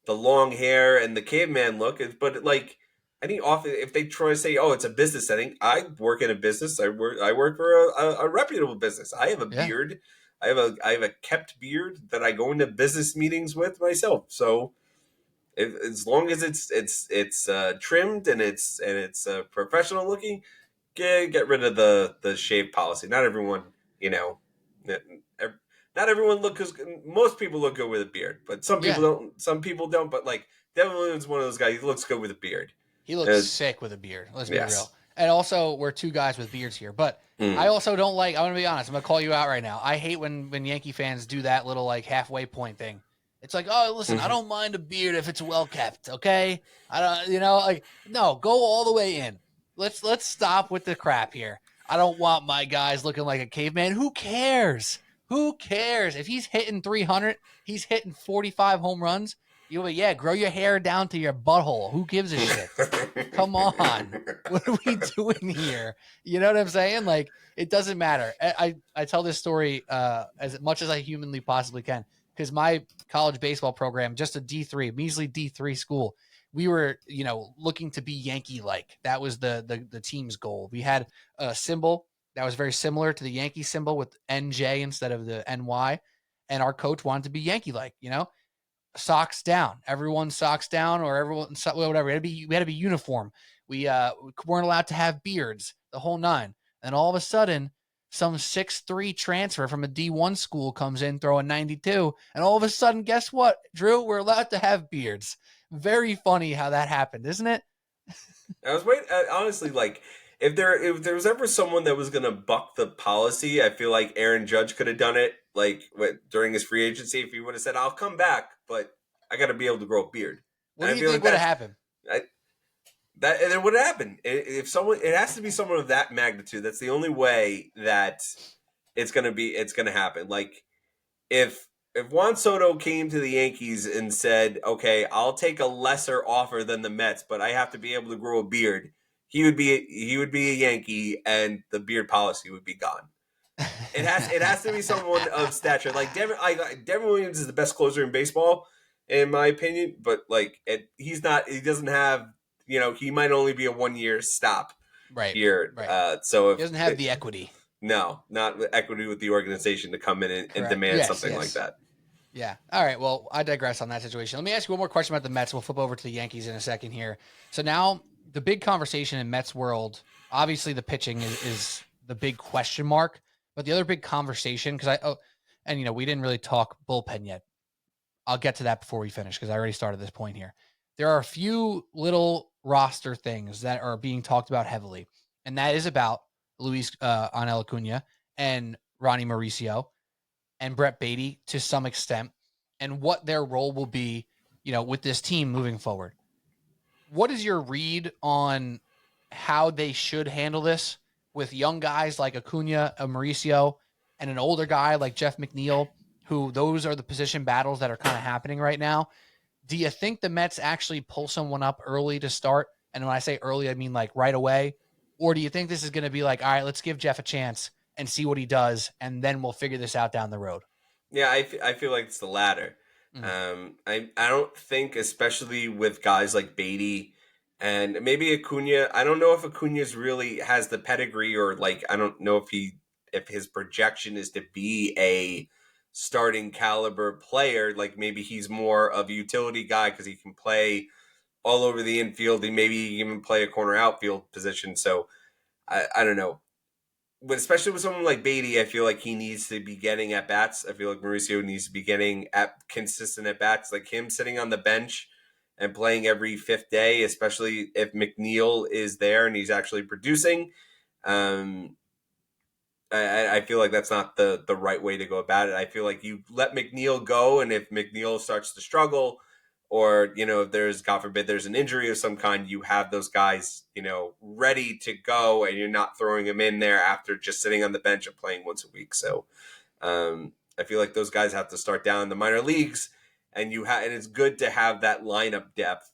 the long hair and the caveman look, but like any often if they try to say, oh, it's a business setting. I work in a business. I work for a reputable business. I have a beard. I have a kept beard that I go into business meetings with myself. So as long as it's trimmed and it's professional looking, get rid of the shave policy. Not everyone, not everyone most people look good with a beard, but some people don't. Some people don't. But like Devin Williams is one of those guys. He looks good with a beard. He looks sick with a beard. Let's be real. And also, we're two guys with beards here. But I also don't like. I'm gonna be honest. I'm gonna call you out right now. I hate when Yankee fans do that little like halfway point thing. It's like, oh, listen, I don't mind a beard if it's well kept. Okay, I don't. Like no, go all the way in. Let's stop with the crap here. I don't want my guys looking like a caveman. Who cares? Who cares? If he's hitting 300, he's hitting 45 home runs. Grow your hair down to your butthole. Who gives a shit? Come on. What are we doing here? You know what I'm saying? Like, it doesn't matter. I tell this story as much as I humanly possibly can because my college baseball program, just a D3, measly D3 school, we were, looking to be Yankee-like. That was the team's goal. We had a symbol that was very similar to the Yankee symbol with NJ instead of the NY, and our coach wanted to be Yankee-like, socks down. Everyone socks down, or everyone whatever. We had to be uniform. We weren't allowed to have beards. The whole nine. And all of a sudden, some 6'3" transfer from a D1 school comes in throwing 92, and all of a sudden, guess what, Drew? We're allowed to have beards. Very funny how that happened, isn't it? I was waiting. Honestly, like if there was ever someone that was going to buck the policy, I feel like Aaron Judge could have done it. Like during his free agency, if he would have said, "I'll come back, but I got to be able to grow a beard." What do you think would have happened? And then what happened? If someone, it has to be someone of that magnitude. That's the only way that it's gonna happen. Like if Juan Soto came to the Yankees and said, "Okay, I'll take a lesser offer than the Mets, but I have to be able to grow a beard," he would be a Yankee, and the beard policy would be gone. It has to be someone of stature. Like Devin Williams is the best closer in baseball, in my opinion. But like he's not. He doesn't have. He might only be a 1-year stop here. Right. So he doesn't have the equity. No, not equity with the organization to come in and demand something like that. Yeah. All right. Well, I digress on that situation. Let me ask you one more question about the Mets. We'll flip over to the Yankees in a second here. So now the big conversation in Mets world, obviously the pitching is the big question mark, but the other big conversation, we didn't really talk bullpen yet. I'll get to that before we finish because I already started this point here. There are a few little roster things that are being talked about heavily, and that is about Luis Angel Acuna and Ronnie Mauricio and Brett Beatty to some extent, and what their role will be, with this team moving forward. What is your read on how they should handle this with young guys like Acuna, Mauricio, and an older guy like Jeff McNeil, who those are the position battles that are kind of happening right now? Do you think the Mets actually pull someone up early to start? And when I say early, I mean like right away. Or do you think this is going to be like, all right, let's give Jeff a chance and see what he does, and then we'll figure this out down the road? Yeah, I feel like it's the latter. I don't think, especially with guys like Beatty and maybe Acuna, I don't know if Acuna's really has the pedigree, or like I don't know if his projection is to be a starting caliber player. Like maybe he's more of a utility guy because he can play all over the infield and maybe even play a corner outfield position. So I don't know. But especially with someone like Beatty, I feel like he needs to be getting at bats. I feel like Mauricio needs to be getting consistent at bats. Like him sitting on the bench and playing every fifth day, especially if McNeil is there and he's actually producing. I feel like that's not the right way to go about it. I feel like you let McNeil go, and if McNeil starts to struggle, or if there's, God forbid, there's an injury of some kind, you have those guys ready to go, and you're not throwing them in there after just sitting on the bench and playing once a week. So I feel like those guys have to start down in the minor leagues, and and it's good to have that lineup depth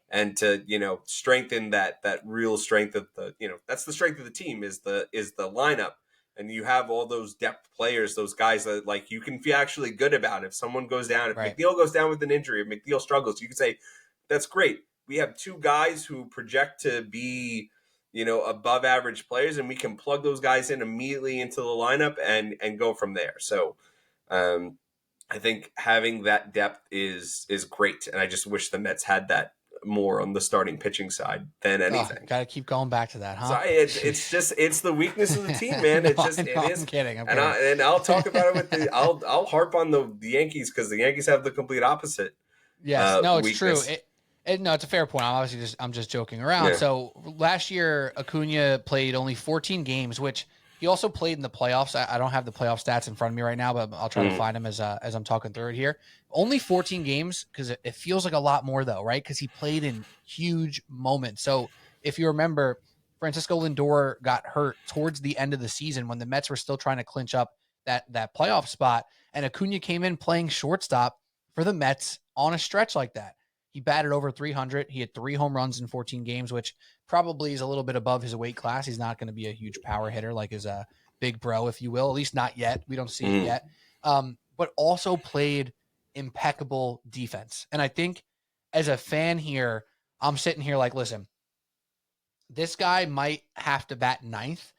and to strengthen that real strength of the that's the strength of the team is the lineup. And you have all those depth players, those guys that like you can feel actually good about. If someone goes down, if Right. McNeil goes down with an injury, if McNeil struggles, you can say that's great. We have two guys who project to be above average players, and we can plug those guys in immediately into the lineup and go from there. So I think having that depth is great, and I just wish the Mets had that more on the starting pitching side than anything. Gotta keep going back to that, huh? So it's the weakness of the team, man. No, It just I know, it is. I'm kidding. And I'll talk about it with I'll harp on the Yankees because the Yankees have the complete opposite. Yes, no, it's weakness. true. No, it's a fair point. I'm just joking around. Yeah. So last year, Acuna played only 14 games, which he also played in the playoffs. I don't have the playoff stats in front of me right now, but I'll try to find them as I'm talking through it here. Only 14 games because it feels like a lot more though, right? Because he played in huge moments. So if you remember, Francisco Lindor got hurt towards the end of the season when the Mets were still trying to clinch up that playoff spot, and Acuna came in playing shortstop for the Mets on a stretch like that. He batted over 300. He had 3 home runs in 14 games, which probably is a little bit above his weight class. He's not going to be a huge power hitter like his big bro, if you will. At least not yet. We don't see it yet. But also played impeccable defense. And I think as a fan here, I'm sitting here like, listen, this guy might have to bat ninth,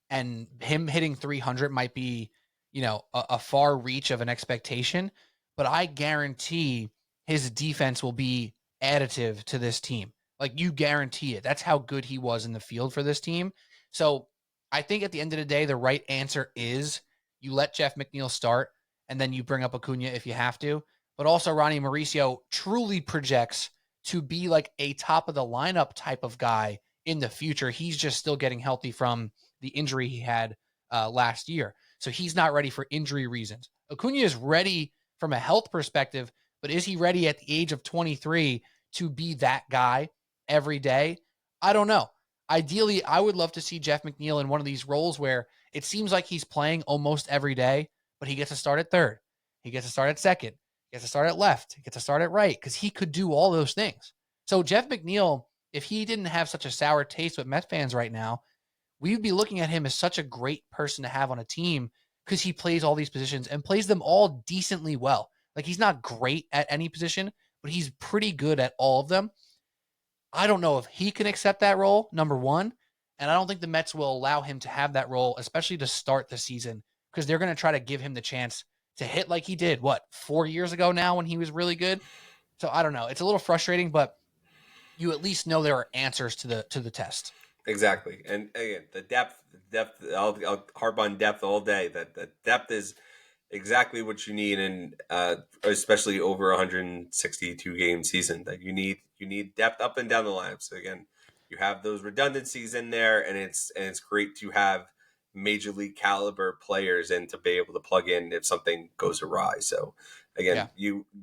and him hitting 300 might be, a far reach of an expectation. But I guarantee his defense will be additive to this team. Like, you guarantee it. That's how good he was in the field for this team. So I think at the end of the day, the right answer is you let Jeff McNeil start, and then you bring up Acuna if you have to. But also Ronnie Mauricio truly projects to be like a top of the lineup type of guy in the future. He's just still getting healthy from the injury he had last year. So he's not ready for injury reasons. Acuna is ready from a health perspective, but is he ready at the age of 23 to be that guy every day? I don't know. Ideally, I would love to see Jeff McNeil in one of these roles where it seems like he's playing almost every day, but he gets to start at third. He gets to start at second. He gets to start at left. He gets to start at right because he could do all those things. So Jeff McNeil, if he didn't have such a sour taste with Met fans right now, we would be looking at him as such a great person to have on a team because he plays all these positions and plays them all decently well. Like, he's not great at any position, but he's pretty good at all of them. I don't know if he can accept that role, number one, and I don't think the Mets will allow him to have that role, especially to start the season, because they're going to try to give him the chance to hit like he did, 4 years ago now when he was really good? So I don't know. It's a little frustrating, but you at least know there are answers to the test. Exactly. And again, the depth, I'll harp on depth all day. That the depth is exactly what you need, and especially over 162 game season, that you need depth up and down the line. So again, you have those redundancies in there, and it's great to have major league caliber players and to be able to plug in if something goes awry. So again,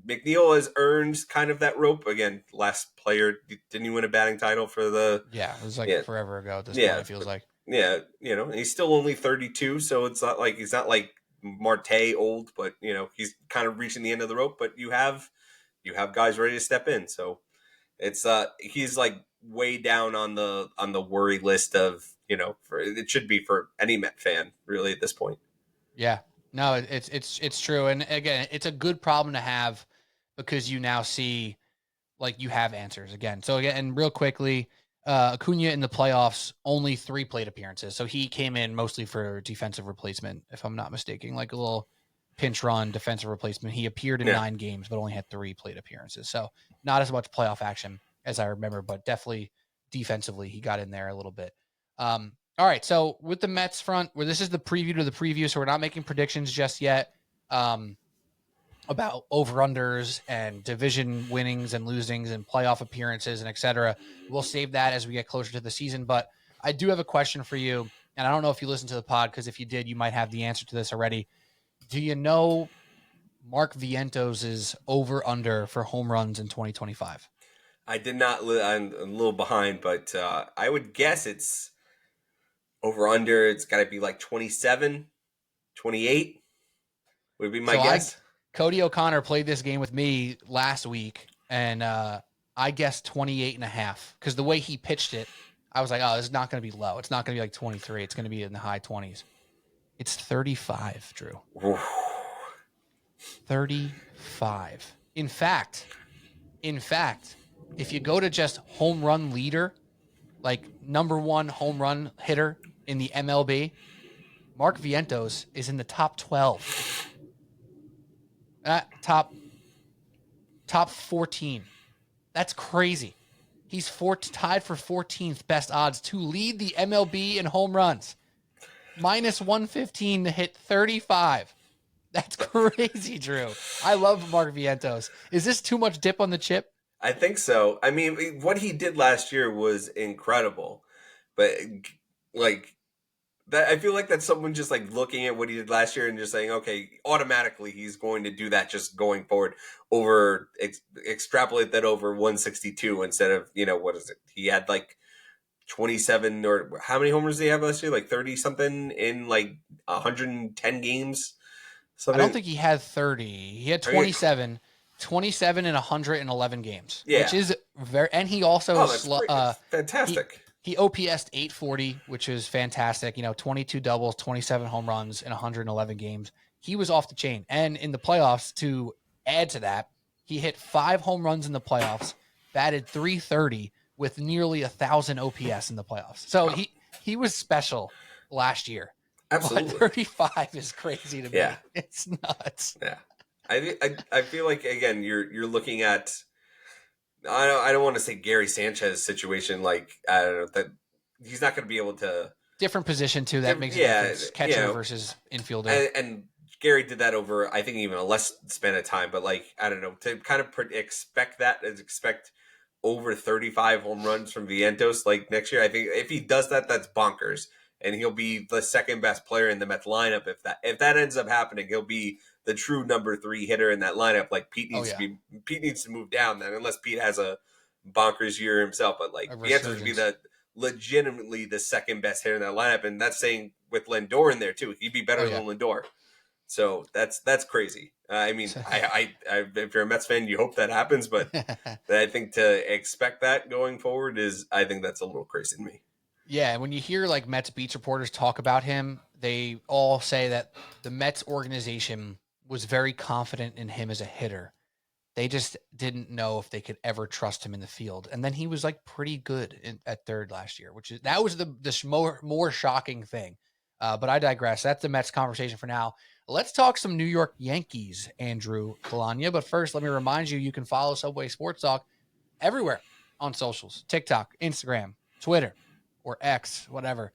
McNeil has earned kind of that rope. Again, last player, didn't he win a batting title for the? Yeah, it was forever ago at this point, it feels like. Yeah, and he's still only 32, so it's not like he's not like Marte old, but he's kind of reaching the end of the rope. But you have guys ready to step in, so it's he's like way down on the worry list of it should be for any Met fan really at this point. Yeah, no, it's true, and again, it's a good problem to have because you now see like you have answers again. So again, and real quickly, Acuna in the playoffs, only 3 plate appearances. So he came in mostly for defensive replacement, if I'm not mistaken, like a little pinch run defensive replacement. He appeared in 9 games, but only had 3 plate appearances. So not as much playoff action as I remember, but definitely defensively, he got in there a little bit. All right. So with the Mets front, where this is the preview to the preview, so we're not making predictions just yet. About over-unders and division winnings and losings and playoff appearances and et cetera. We'll save that as we get closer to the season. But I do have a question for you. and I don't know if you listened to the pod, because if you did, you might have the answer to this already. Do you know Mark Vientos' over-under for home runs in 2025? I did not. I'm a little behind, but I would guess it's over under. It's got to be like 27, 28 would be my So guess. Cody O'Connor played this game with me last week, and I guessed 28.5, because the way he pitched it, I was like, oh, this is not going to be low. It's not going to be like 23. It's going to be in the high 20s. It's 35, Drew. Oof. 35. In fact, if you go to just home run leader, like number one home run hitter in the MLB, Mark Vientos is in the top 12. Top 14. That's crazy. He's tied for 14th best odds to lead the MLB in home runs. Minus 115 to hit 35. That's crazy, Drew. I love Mark Vientos. Is this too much dip on the chip? I think so. I mean, what he did last year was incredible, but like that, I feel like that's someone just like looking at what he did last year and just saying, okay, automatically he's going to do that just going forward. Over extrapolate that over 162 instead of, what is it? He had like 27, or how many homers did he have last year? Like 30 something in like 110 games. Something. I don't think he had 30. He had 27. 27 in 111 games, which is very, and he also, fantastic. He OPS'd 840, which is fantastic. 22 doubles, 27 home runs in 111 games. He was off the chain. And in the playoffs, to add to that, he hit 5 home runs in the playoffs, batted .330 with nearly 1,000 OPS in the playoffs. So he was special last year. Absolutely. But 35 is crazy to me. Yeah. It's nuts. Yeah. I feel like, again, you're looking at, I don't want to say Gary Sanchez situation, like, I don't know, that he's not going to be able to. Different position too. That makes a difference. Catcher versus infielder. And Gary did that over, I think, even a less span of time. But like, I don't know, to kind of expect over 35 home runs from Vientos like next year. I think if he does that, that's bonkers, and he'll be the second best player in the Mets lineup. If that ends up happening, he'll be the true number 3 hitter in that lineup. Like Pete needs to move down then, unless Pete has a bonkers year himself. But like Vientos would be legitimately the second best hitter in that lineup, and that's saying with Lindor in there too. He'd be better than Lindor. So that's crazy. I mean, I if you're a Mets fan, you hope that happens, but I think to expect that going forward I think that's a little crazy to me. Yeah, when you hear like Mets beat reporters talk about him, they all say that the Mets organization was very confident in him as a hitter. They just didn't know if they could ever trust him in the field. And then he was like pretty good at third last year, that was the more shocking thing. But I digress. That's the Mets conversation for now. Let's talk some New York Yankees, Andrew Calagna. But first, let me remind you can follow Subway Sports Talk everywhere on socials: TikTok, Instagram, Twitter, or X, whatever.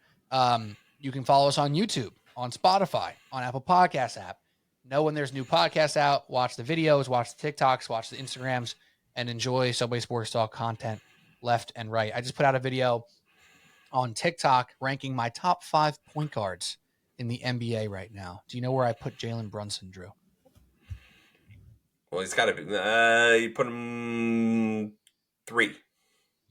You can follow us on YouTube, on Spotify, on Apple Podcasts app. Know when there's new podcasts out, watch the videos, watch the TikToks, watch the Instagrams, and enjoy Subway Sports Talk content left and right. I just put out a video on TikTok ranking my top 5 point guards in the NBA right now. Do you know where I put Jalen Brunson, Drew? Well, he's got to be. You put him 3.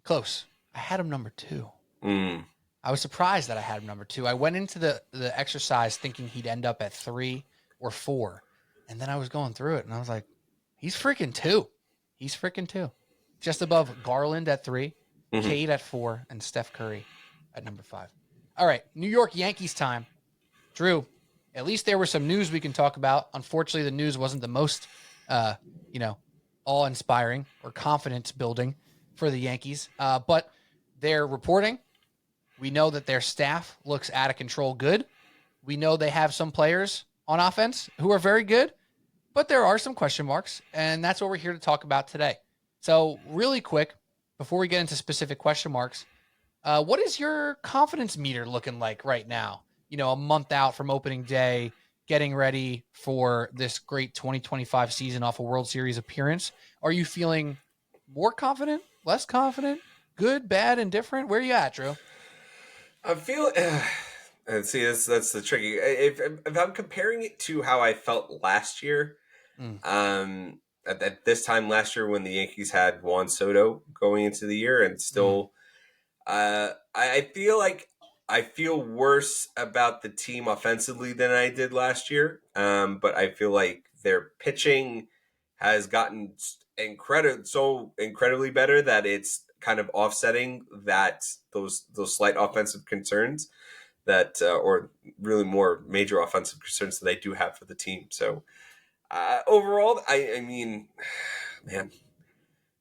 Close. I had him number 2. Mm. I was surprised that I had him number 2. I went into the exercise thinking he'd end up at 3 or 4. And then I was going through it and I was like, he's freaking 2. He's freaking 2. Just above Garland at 3, Cade at 4, and Steph Curry at number 5. All right, New York Yankees time. Drew, at least there was some news we can talk about. Unfortunately, the news wasn't the most, awe-inspiring or confidence building for the Yankees. But they're reporting. We know that their staff looks out of control good. We know they have some players on offense who are very good, but there are some question marks, and that's what we're here to talk about today. So really quick, before we get into specific question marks, what is your confidence meter looking like right now? A month out from opening day, getting ready for this great 2025 season off a World Series appearance. Are you feeling more confident, less confident, good, bad, indifferent? Where are you at, Drew? I feel And see, that's the tricky. If I'm comparing it to how I felt last year, Mm. at this time last year when the Yankees had Juan Soto going into the year, and still, I feel like I feel worse about the team offensively than I did last year. But I feel like their pitching has gotten incredibly better that it's kind of offsetting that those slight offensive concerns that or really more major offensive concerns that I do have for the team. So overall, I mean, man,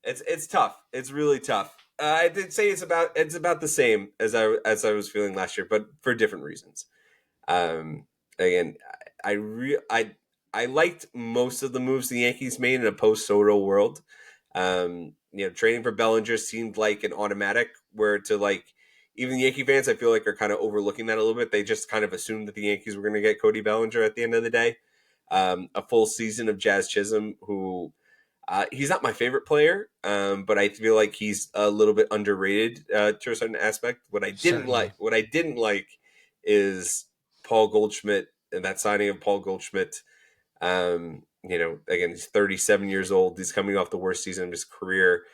it's tough. It's really tough. I did say it's about the same as I was feeling last year, but for different reasons. Um, Again, I re- I liked most of the moves the Yankees made in a post Soto world. Trading for Bellinger seemed like an automatic. Where to like even the Yankee fans, I feel like are kind of overlooking that a little bit. They just kind of assumed that the Yankees were going to get Cody Bellinger at the end of the day. A full season of Jazz Chisholm, who he's not my favorite player, but I feel like he's a little bit underrated to a certain aspect. Certainly. What I didn't like, is Paul Goldschmidt and that signing of Paul Goldschmidt. Again, he's 37 years old. He's coming off the worst season of his career.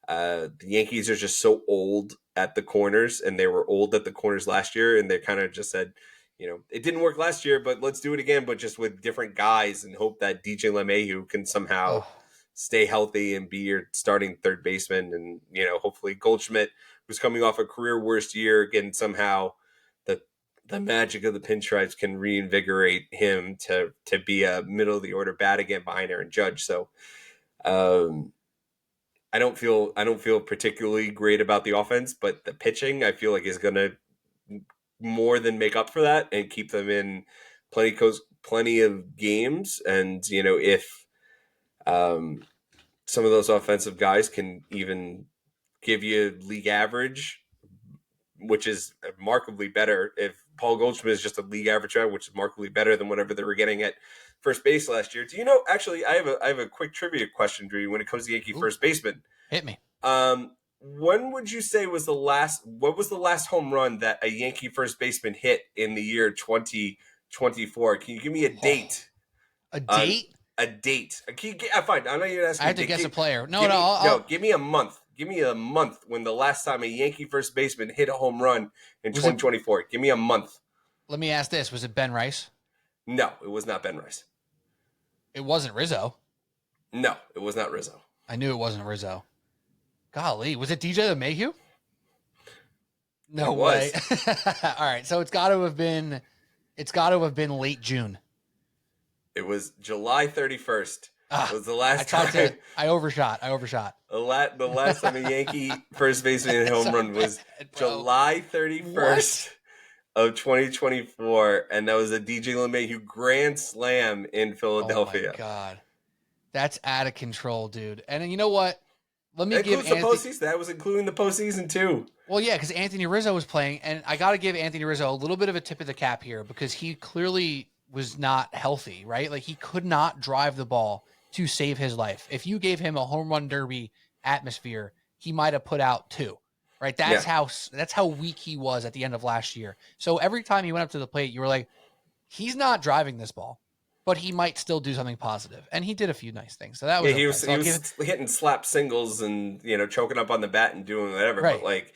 The Yankees are just so old at the corners, and they were old at the corners last year, and they kind of just said, it didn't work last year, but let's do it again, but just with different guys, and hope that DJ LeMahieu can somehow Oh, stay healthy and be your starting third baseman. And, hopefully Goldschmidt, who's coming off a career worst year, again, somehow the the magic of the pinstripes can reinvigorate him to be a middle of the order bat again behind Aaron Judge. So um, I don't feel particularly great about the offense, but the pitching I feel like is going to more than make up for that and keep them in plenty of games. And if um, some of those offensive guys can even give you league average, which is markedly better. If Paul Goldschmidt is just a league average guy, which is markedly better than whatever they were getting at first base last year. Do you know? Actually, I have a quick trivia question, Drew. When it comes to Yankee ooh, first baseman, hit me. when would you say was the last? What was the last home run that a Yankee first baseman hit in the year 2024? Can you give me a Oh, date a on date? a date? Fine. I know you're I asking have me. to guess a Give, player. No, give no, me no. I'll Give me a month. Give me a month when the last time a Yankee first baseman hit a home run in was it. 2024. Give me a month. Let me ask this: was it Ben Rice? No, it was not Ben Rice. It wasn't Rizzo. No, it was not Rizzo. I knew it wasn't Rizzo. Golly, was it DJ Mayhew? No It way. was. All right, so it's got to have been. It's got to have been late June. It was July 31st. It Ah, was the I last tried time. to. I overshot. I overshot. The last time a Yankee first baseman hit a home So run was bad, bro. July What? 31st of 2024, and that was a DJ LeMahieu grand slam in Oh my Philadelphia. god, that's out of control, dude. And you know what? Let me That give includes the Anthony. postseason. That was including the postseason too. Well, yeah, because Anthony Rizzo was playing, and I got to give Anthony Rizzo a little bit of a tip of the cap here because he clearly was not healthy, right? Like he could not drive the ball to save his life. If you gave him a home run derby atmosphere, he might have put out two, right? Yeah. That's how weak he was at the end of last year. So every time he went up to the plate, you were like, he's not driving this ball, but he might still do something positive, and he did a few nice things, so that Yeah, was he okay. was So he I'll give was hitting slap singles and choking up on the bat and doing whatever. But right. like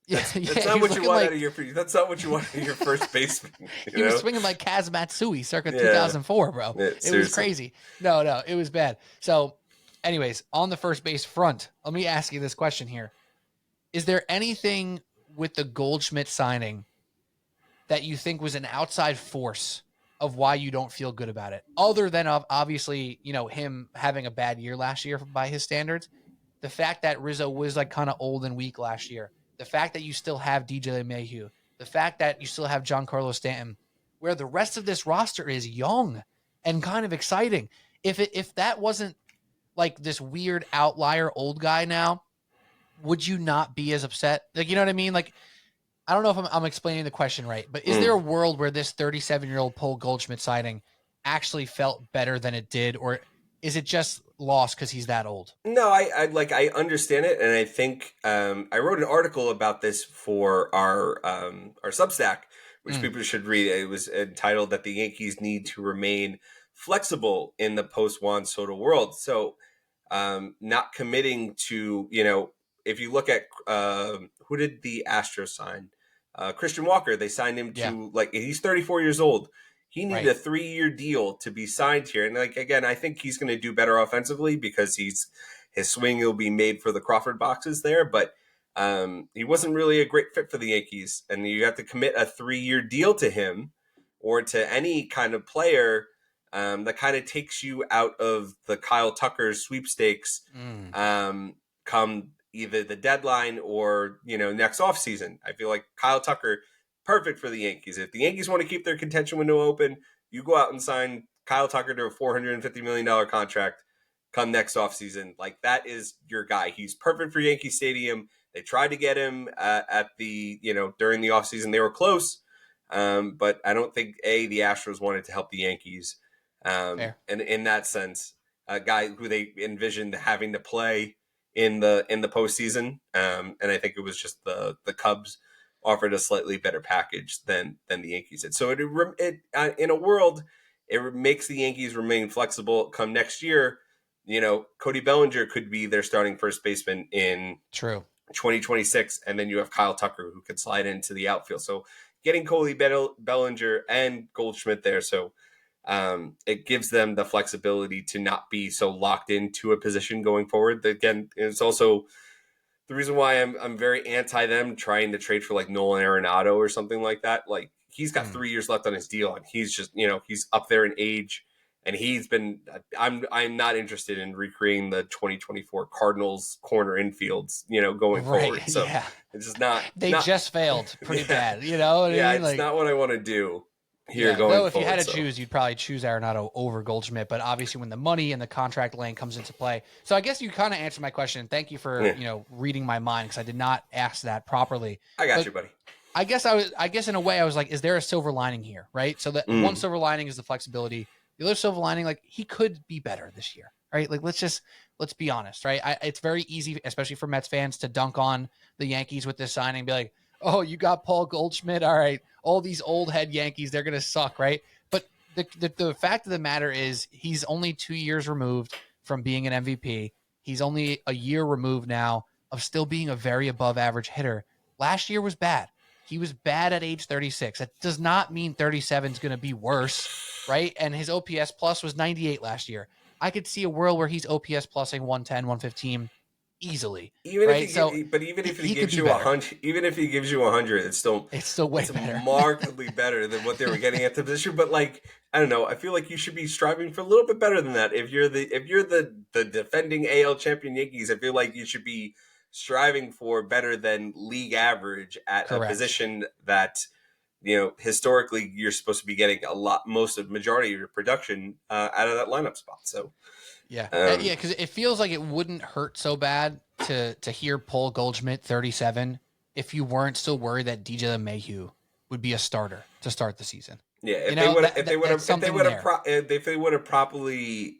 Yeah, that's yeah, not he was what you looking want like out of your that's not what you want out of your first baseman. You he was know? swinging like Kaz Matsui circa Yeah. 2004, bro. Yeah, It was seriously. crazy. No, it was bad. So, anyways, on the first base front, let me ask you this question here. Is there anything with the Goldschmidt signing that you think was an outside force of why you don't feel good about it? Other than obviously, him having a bad year last year by his standards, the fact that Rizzo was like kind of old and weak last year, the fact that you still have DJ Mayhew, the fact that you still have Giancarlo Stanton, where the rest of this roster is young and kind of exciting. If that wasn't like this weird outlier old guy now, would you not be as upset? Like, you know what I mean? Like, I don't know if I'm explaining the question right, but is there a Mm. world where this 37-year-old Paul Goldschmidt signing actually felt better than it did, or is it just lost because he's that old? No, I understand it, and I think I wrote an article about this for our Substack which people should read. It was entitled that the Yankees need to remain flexible in the post Juan Soto world. So not committing to, if you look at who did the Astros sign? Christian Walker. They signed him to he's 34 years old. He needed a 3-year deal to be signed here. And again, I think he's going to do better offensively because his swing will be made for the Crawford boxes there. But he wasn't really a great fit for the Yankees. And you have to commit a 3-year deal to him or to any kind of player that kind of takes you out of the Kyle Tucker sweepstakes come either the deadline or, next offseason. I feel like Kyle Tucker, perfect for the Yankees. If the Yankees want to keep their contention window open, you go out and sign Kyle Tucker to a $450 million contract come next offseason. Like, that is your guy. He's perfect for Yankee Stadium. They tried to get him at the, during the offseason. They were close, but I don't think, the Astros wanted to help the Yankees. And in that sense, a guy who they envisioned having to play in the postseason. And I think it was just the Cubs offered a slightly better package than the Yankees did. So it in a world, it makes the Yankees remain flexible. Come next year, Cody Bellinger could be their starting first baseman in 2026, and then you have Kyle Tucker who could slide into the outfield. So getting Cody Bellinger and Goldschmidt there, so it gives them the flexibility to not be so locked into a position going forward. Again, it's also the reason why I'm very anti them trying to trade for like Nolan Arenado or something like that. Like, he's got 3 years left on his deal, and he's just, he's up there in age, and he's been. I'm not interested in recreating the 2024 Cardinals corner infields, going forward. So it's just not. They just failed pretty bad, It's not what I want to do. Going though, if forward, you had to choose, you'd probably choose Arenado over Goldschmidt. But obviously, when the money and the contract lane comes into play, so I guess you kind of answered my question. Thank you for reading my mind, because I did not ask that properly. I got you, buddy. I guess in a way I was like, is there a silver lining here, right? So that one silver lining is the flexibility. The other silver lining, like, he could be better this year, right? Like, let's be honest, right? It's very easy, especially for Mets fans, to dunk on the Yankees with this signing and be like, oh, you got Paul Goldschmidt. All right. All these old head Yankees, they're going to suck, right? But the fact of the matter is, he's only 2 years removed from being an MVP. He's only a year removed now of still being a very above average hitter. Last year was bad. He was bad at age 36. That does not mean 37 is going to be worse, right? And his OPS plus was 98 last year. I could see a world where he's OPS plusing 110, 115 easily. Even if he gives you 100, it's still way better. Markedly better than what they were getting at the position. But like, I don't know, I feel like you should be striving for a little bit better than that. If you're the defending AL champion Yankees, I feel like you should be striving for better than league average at a position that, historically you're supposed to be getting majority of your production out of that lineup spot. So because it feels like it wouldn't hurt so bad to hear Paul Goldschmidt 37 if you weren't still worried that DJ LeMahieu would be a starter to start the season. Yeah, if they would have properly,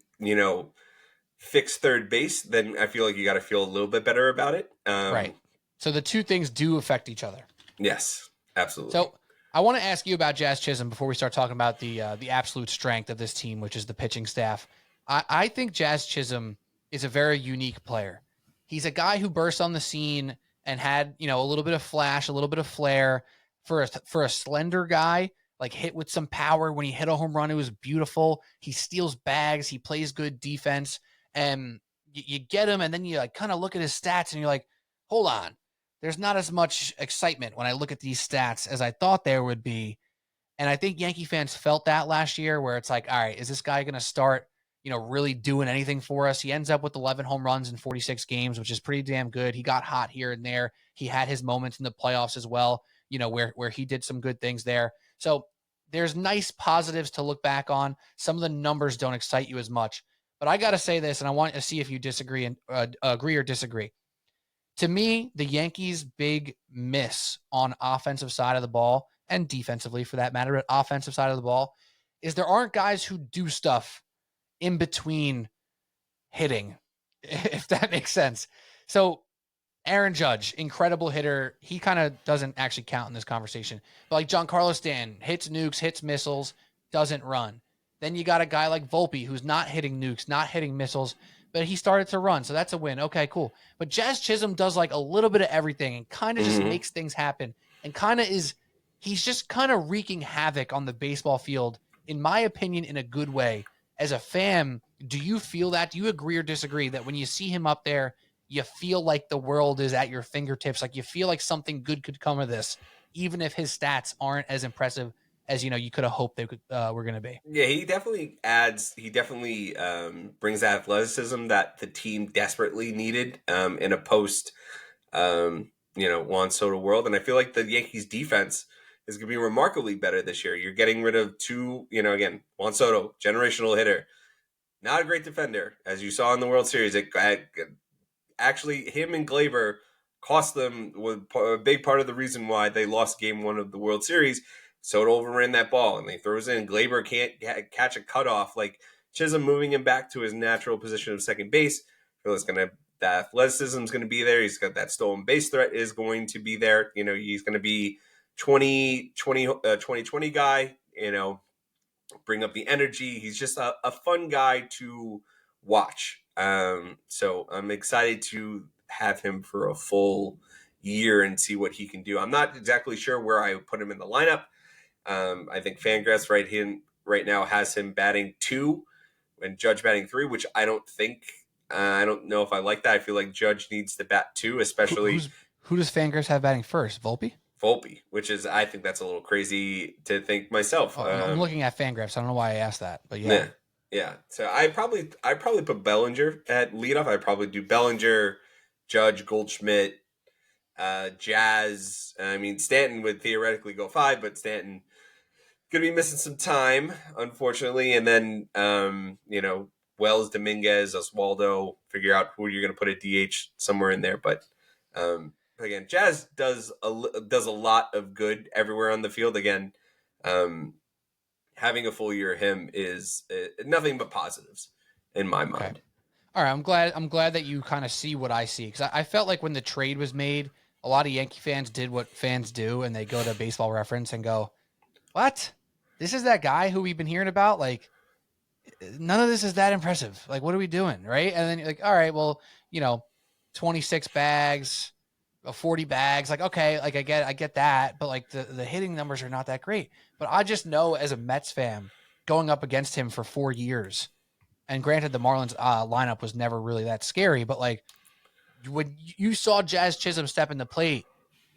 fixed third base, then I feel like you got to feel a little bit better about it. Right. So the two things do affect each other. Yes, absolutely. So I want to ask you about Jazz Chisholm before we start talking about the absolute strength of this team, which is the pitching staff. I think Jazz Chisholm is a very unique player. He's a guy who burst on the scene and had, a little bit of flash, a little bit of flair for a slender guy, like hit with some power. When he hit a home run, it was beautiful. He steals bags. He plays good defense, and you get him. And then you like kind of look at his stats and you're like, hold on, there's not as much excitement when I look at these stats as I thought there would be. And I think Yankee fans felt that last year, where it's like, all right, is this guy going to start, really doing anything for us? He ends up with 11 home runs in 46 games, which is pretty damn good. He got hot here and there. He had his moments in the playoffs as well, where he did some good things there. So there's nice positives to look back on. Some of the numbers don't excite you as much, but I got to say this, and I want to see if you disagree and agree or disagree. To me, the Yankees' big miss on offensive side of the ball, and defensively for that matter, but offensive side of the ball, is there aren't guys who do stuff in between hitting, if that makes sense. So Aaron Judge, incredible hitter. He kind of doesn't actually count in this conversation. But like Giancarlo Stanton, hits nukes, hits missiles, doesn't run. Then you got a guy like Volpe who's not hitting nukes, not hitting missiles, but he started to run. So that's a win. Okay, cool. But Jazz Chisholm does like a little bit of everything and kind of just makes things happen and kind of he's just kind of wreaking havoc on the baseball field, in my opinion, in a good way. As a fan, do you feel that? Do you agree or disagree that when you see him up there, you feel like the world is at your fingertips? Like you feel like something good could come of this, even if his stats aren't as impressive as you could have hoped they were going to be. Yeah, he definitely adds. He definitely brings that athleticism that the team desperately needed in a post, Juan Soto world. And I feel like the Yankees defense is going to be remarkably better this year. You're getting rid of two, again, Juan Soto, generational hitter, not a great defender, as you saw in the World Series. Actually, him and Glaber cost them, was a big part of the reason why they lost Game 1 of the World Series. Soto overran that ball, and they throws in. Glaber can't catch a cutoff. Like Chisholm moving him back to his natural position of second base. I feel the athleticism is going to be there. He's got that stolen base threat is going to be there. He's going to be 2020 guy. Bring up the energy. He's just a fun guy to watch. So I'm excited to have him for a full year and see what he can do. I'm not exactly sure where I would put him in the lineup. I think Fangraphs right now has him batting 2 and Judge batting 3, which I don't think. I don't know if I like that. I feel like Judge needs to bat 2, especially. Who does Fangraphs have batting first? Volpe, which is, I think that's a little crazy to think myself. Oh, I'm looking at Fangraphs. I don't know why I asked that, but yeah. Yeah. So I probably put Bellinger at leadoff. I'd probably do Bellinger, Judge, Goldschmidt, Jazz. I mean, Stanton would theoretically go 5, but Stanton gonna be missing some time, unfortunately. And then, Wells, Dominguez, Oswaldo. Figure out who you're gonna put at DH somewhere in there. But again, Jazz does a lot of good everywhere on the field. Again, having a full year of him is nothing but positives in my mind. All right, I'm glad that you kind of see what I see, because I felt like when the trade was made, a lot of Yankee fans did what fans do, and they go to Baseball Reference and go, "What? This is that guy who we've been hearing about? Like, none of this is that impressive. Like, what are we doing, right?" And then you're like, "All right, well, 26 bags, 40 bags. Like, okay, like I get that, but like the hitting numbers are not that great." But I just know as a Mets fan, going up against him for 4 years. And granted, the Marlins lineup was never really that scary, but like when you saw Jazz Chisholm step in the plate,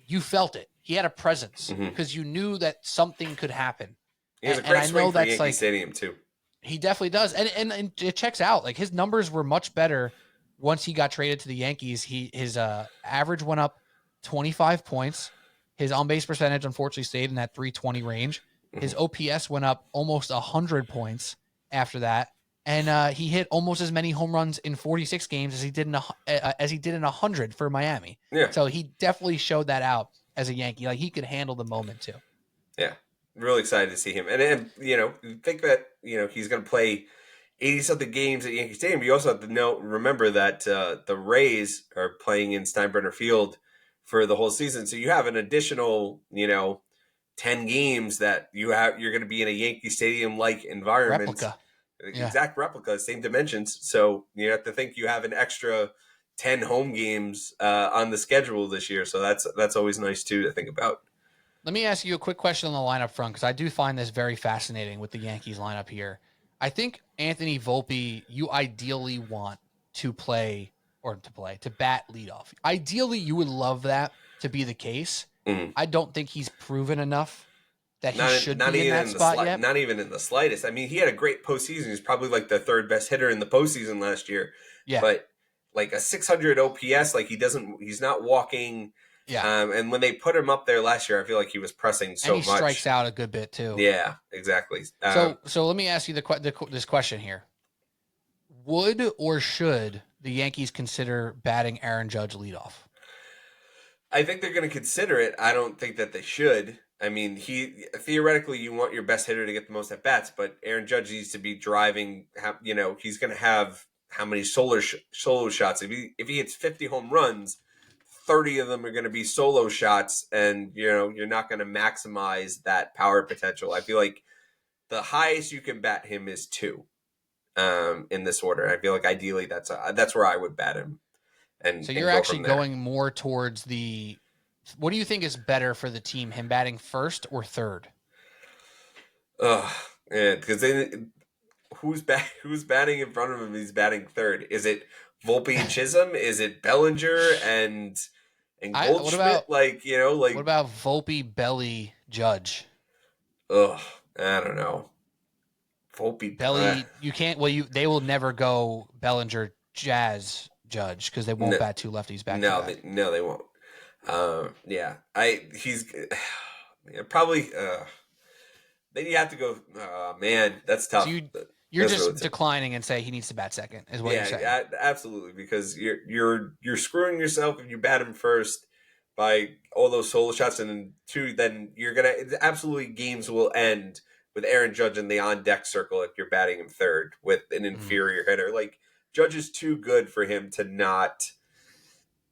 you felt it. He had a presence because you knew that something could happen. He has a great swing for Yankee Stadium too. He definitely does, and it checks out. Like his numbers were much better once he got traded to the Yankees. His average went up 25 points. His on base percentage unfortunately stayed in that 320 range. His OPS went up almost 100 points after that. And he hit almost as many home runs in 46 games as he did in 100 for Miami. Yeah. So he definitely showed that out as a Yankee. Like he could handle the moment too. Yeah, really excited to see him. And think that he's going to play 80 something games at Yankee Stadium. You also have to remember that the Rays are playing in Steinbrenner Field for the whole season. So you have an additional 10 games that you're going to be in a Yankee Stadium like environment. Replica. Exact replica, same dimensions. So you have to think you have an extra 10 home games on the schedule this year. So that's always nice too to think about. Let me ask you a quick question on the lineup front, because I do find this very fascinating with the Yankees lineup here. I think Anthony Volpe, you ideally want to bat leadoff. Ideally, you would love that to be the case. I don't think he's proven enough that he should be in that spot yet. Not even in the slightest. I mean, he had a great postseason. He's probably like the third best hitter in the postseason last year. Yeah. But like a 600 OPS, like he's not walking. Yeah. And when they put him up there last year, I feel like he was pressing so much. And he strikes out a good bit too. Yeah, exactly. So let me ask you this question here. Would or should the Yankees consider batting Aaron Judge leadoff? I think they're going to consider it. I don't think that they should. I mean, theoretically, you want your best hitter to get the most at bats, but Aaron Judge needs to be driving. He's going to have how many solo shots? If he hits 50 home runs, 30 of them are going to be solo shots, and you're not going to maximize that power potential. I feel like the highest you can bat him is 2 in this order. I feel like ideally that's where I would bat him, So and you're go actually from there. going more towards what do you think is better for the team, him batting first or third? Because who's batting in front of him? He's batting third. Is it Volpe and Chisholm? Is it Bellinger and What Goldschmidt? about Like Volpe, Belly, Judge? ugh, I don't know. Volpe. Belly, you can't. Well, they will never go Bellinger, Jazz, Judge because they won't No, bat 2 lefties back to back. no, they won't. Yeah, he's probably. Then you have to go. Man, that's tough. So you're That's just really tough. declining and say he needs to bat second, is what you're saying. Yeah, absolutely. Because you're screwing yourself if you bat him first by all those solo shots, and then 2, then you're gonna absolutely games will end with Aaron Judge in the on deck circle if you're batting him third with an inferior hitter. Like Judge is too good for him to not,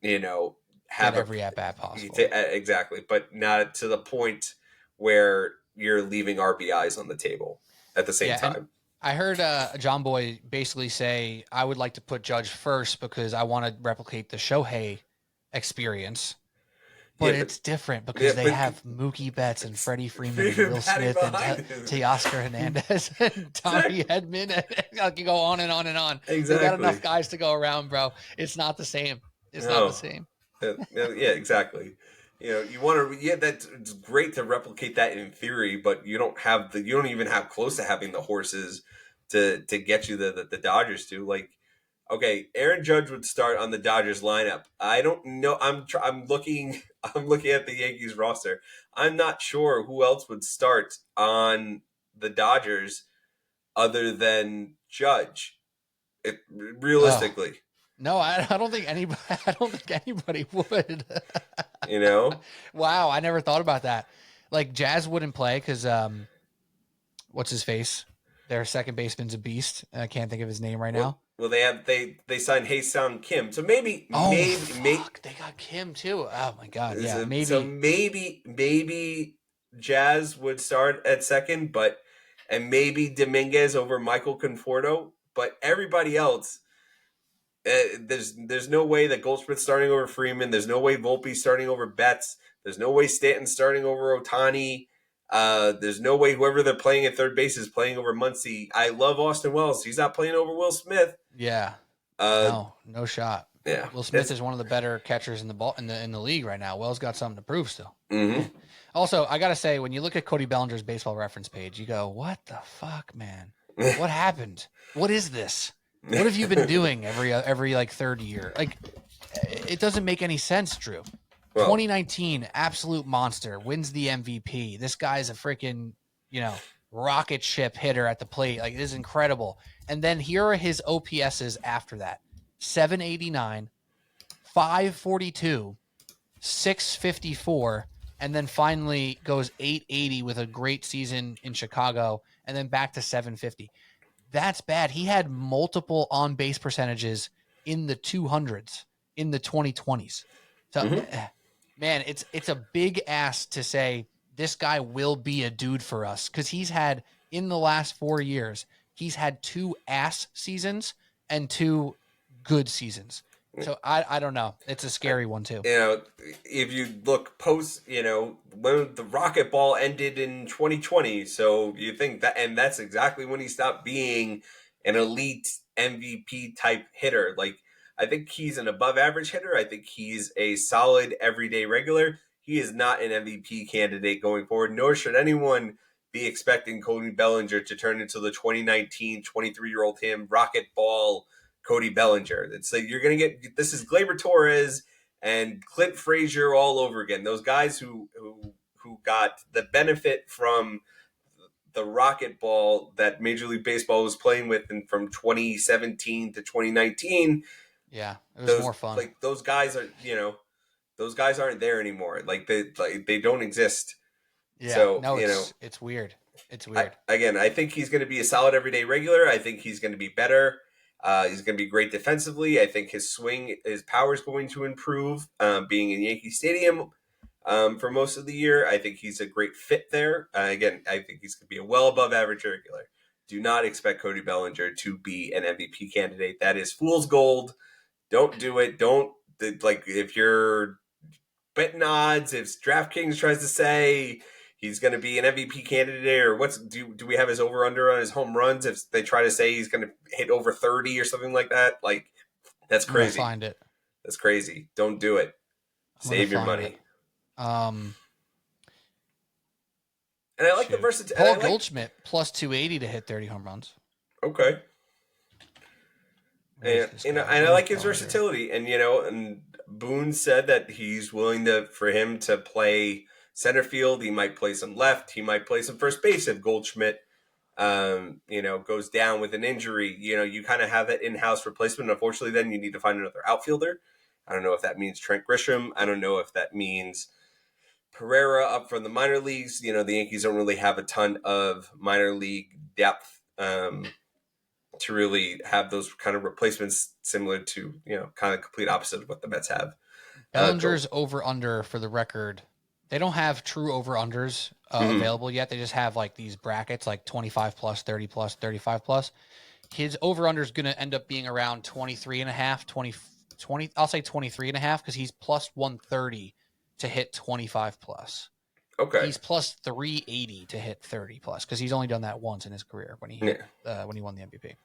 have Get every at bat possible. Exactly, but not to the point where you're leaving RBIs on the table at the same time. I heard John Boy basically say, I would like to put Judge first because I want to replicate the Shohei and But it's different because they have Mookie Betts and Freddie Freeman and Will Smith and Teoscar Hernandez and Tommy Edman. I can go on and on and on. Exactly. They got enough guys to go around, bro. It's not the same. It's not the same. Yeah, exactly. You want to. Yeah, that's it's great to replicate that in theory, but you don't even have close to having the horses to get you the Dodgers to. Like, okay, Aaron Judge would start on the Dodgers lineup. I don't know. I'm looking at the Yankees roster. I'm not sure who else would start on the Dodgers other than Judge. Realistically. No, I don't think anybody. I don't think anybody would. Wow, I never thought about that. Like Jazz wouldn't play because what's his face? Their second baseman's a beast. I can't think of his name right now. Well, they signed Hae-Sung Kim, so maybe they got Kim too. Oh my god, yeah, maybe. So maybe Jazz would start at second, and maybe Dominguez over Michael Conforto, but everybody else. There's no way that Goldschmidt's starting over Freeman. There's no way Volpe's starting over Betts. There's no way Stanton's starting over Ohtani. There's no way whoever they're playing at third base is playing over Muncy. I love Austin Wells. He's not playing over Will Smith. Yeah. No shot. Yeah. Will Smith is one of the better catchers in the league right now. Wells got something to prove still. Mm-hmm. Also, I gotta say, when you look at Cody Bellinger's baseball reference page, you go, "What the fuck, man? What happened? What is this? What have you been doing every like third year? Like, it doesn't make any sense, Drew." Well, 2019, absolute monster, wins the MVP. This guy's a freaking, rocket ship hitter at the plate. Like, it is incredible. And then here are his OPSs after that: 789, 542, 654, and then finally goes 880 with a great season in Chicago, and then back to 750. That's bad. He had multiple on-base percentages in the 200s in the 2020s. So, man, it's a big ask to say this guy will be a dude for us because he's had, in the last 4 years, he's had 2 ass seasons and 2 good seasons. So I don't know. It's a scary one too. If you look post, when the rocket ball ended in 2020, so you think that, and that's exactly when he stopped being an elite MVP type hitter. Like, I think he's an above average hitter. I think he's a solid everyday regular. He is not an MVP candidate going forward, nor should anyone be expecting Cody Bellinger to turn into the 2019 23-year-old him, rocket ball Cody Bellinger. It's like you're going to get, this is Gleyber Torres and Clint Frazier all over again. Those guys who got the benefit from the rocket ball that Major League Baseball was playing with from 2017 to 2019. Yeah, it was more fun. Like those guys are, those guys aren't there anymore. Like they don't exist. Yeah, so, no, it's weird. It's weird. I think he's going to be a solid everyday regular. I think he's going to be better. He's going to be great defensively. I think his swing, his power is going to improve. Being in Yankee Stadium for most of the year, I think he's a great fit there. Again, I think he's going to be a well above average regular. Do not expect Cody Bellinger to be an MVP candidate. That is fool's gold. Don't do it. Don't, like, if you're betting odds, if DraftKings tries to say he's going to be an MVP candidate, or do we have his over under on his home runs? If they try to say he's going to hit over 30 or something like that, like, that's I'm gonna crazy. find it. That's crazy. Don't do it. Save your money. And I like the versatility. Paul Goldschmidt plus 280 to hit 30 home runs. Okay. And I like his versatility. And, and Boone said that he's willing for him to play center field. He might play some left. He might play some first base if Goldschmidt, goes down with an injury. You kind of have that in-house replacement. Unfortunately, then you need to find another outfielder. I don't know if that means Trent Grisham. I don't know if that means Pereira up from the minor leagues. The Yankees don't really have a ton of minor league depth to really have those kind of replacements similar to, kind of complete opposite of what the Mets have. Bellinger's over-under, for the record, they don't have true over-unders available yet. They just have like these brackets, like 25 plus, 30 plus, 35 plus. His over-under is going to end up being around 23 and a half, 20, I'll say 23 and a half, because he's plus 130 to hit 25 plus. Okay. He's plus 380 to hit 30 plus, because he's only done that once in his career when he won the MVP.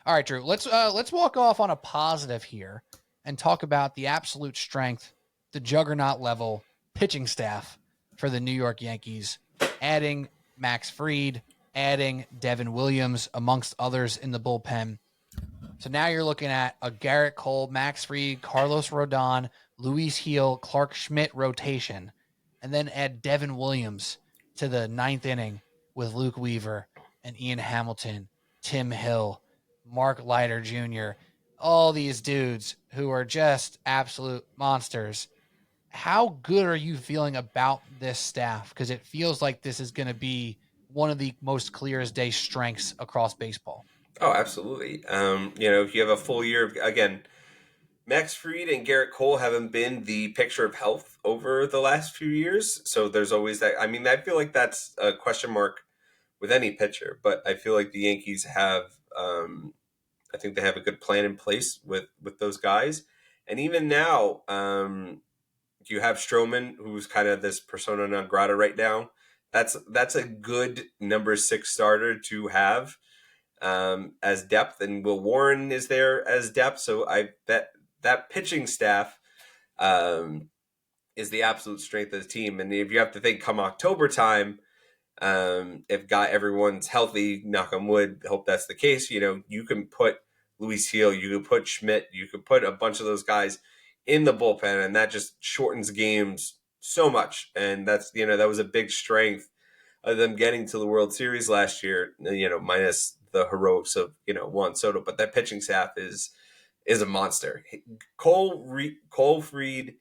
All right, Drew, let's walk off on a positive here and talk about the absolute strength, the juggernaut level pitching staff for the New York Yankees, adding Max Fried, adding Devin Williams, amongst others in the bullpen. So now you're looking at a Garrett Cole, Max Fried, Carlos Rodon, Luis Gil, Clark Schmidt rotation, and then add Devin Williams to the ninth inning with Luke Weaver and Ian Hamilton, Tim Hill, Mark Leiter Jr., all these dudes who are just absolute monsters. How good are you feeling about this staff? Because it feels like this is going to be one of the most clear as day strengths across baseball. Oh, absolutely. If you have a full year, again, Max Fried and Garrett Cole haven't been the picture of health over the last few years. So there's always that. I mean, I feel like that's a question mark with any pitcher, but I feel like the Yankees have, I think they have a good plan in place with those guys. And even now, you have Stroman, who's kind of this persona non grata right now. That's a good number 6 starter to have as depth, and Will Warren is there as depth. So that pitching staff is the absolute strength of the team. And if you have to think come October time, if everyone's healthy, knock on wood, hope that's the case, you can put Luis Gil, you can put Schmidt, you can put a bunch of those guys in the bullpen, and that just shortens games so much. And that's, that was a big strength of them getting to the World Series last year, minus the heroics of, Juan Soto. But that pitching staff is a monster. Cole, Fried,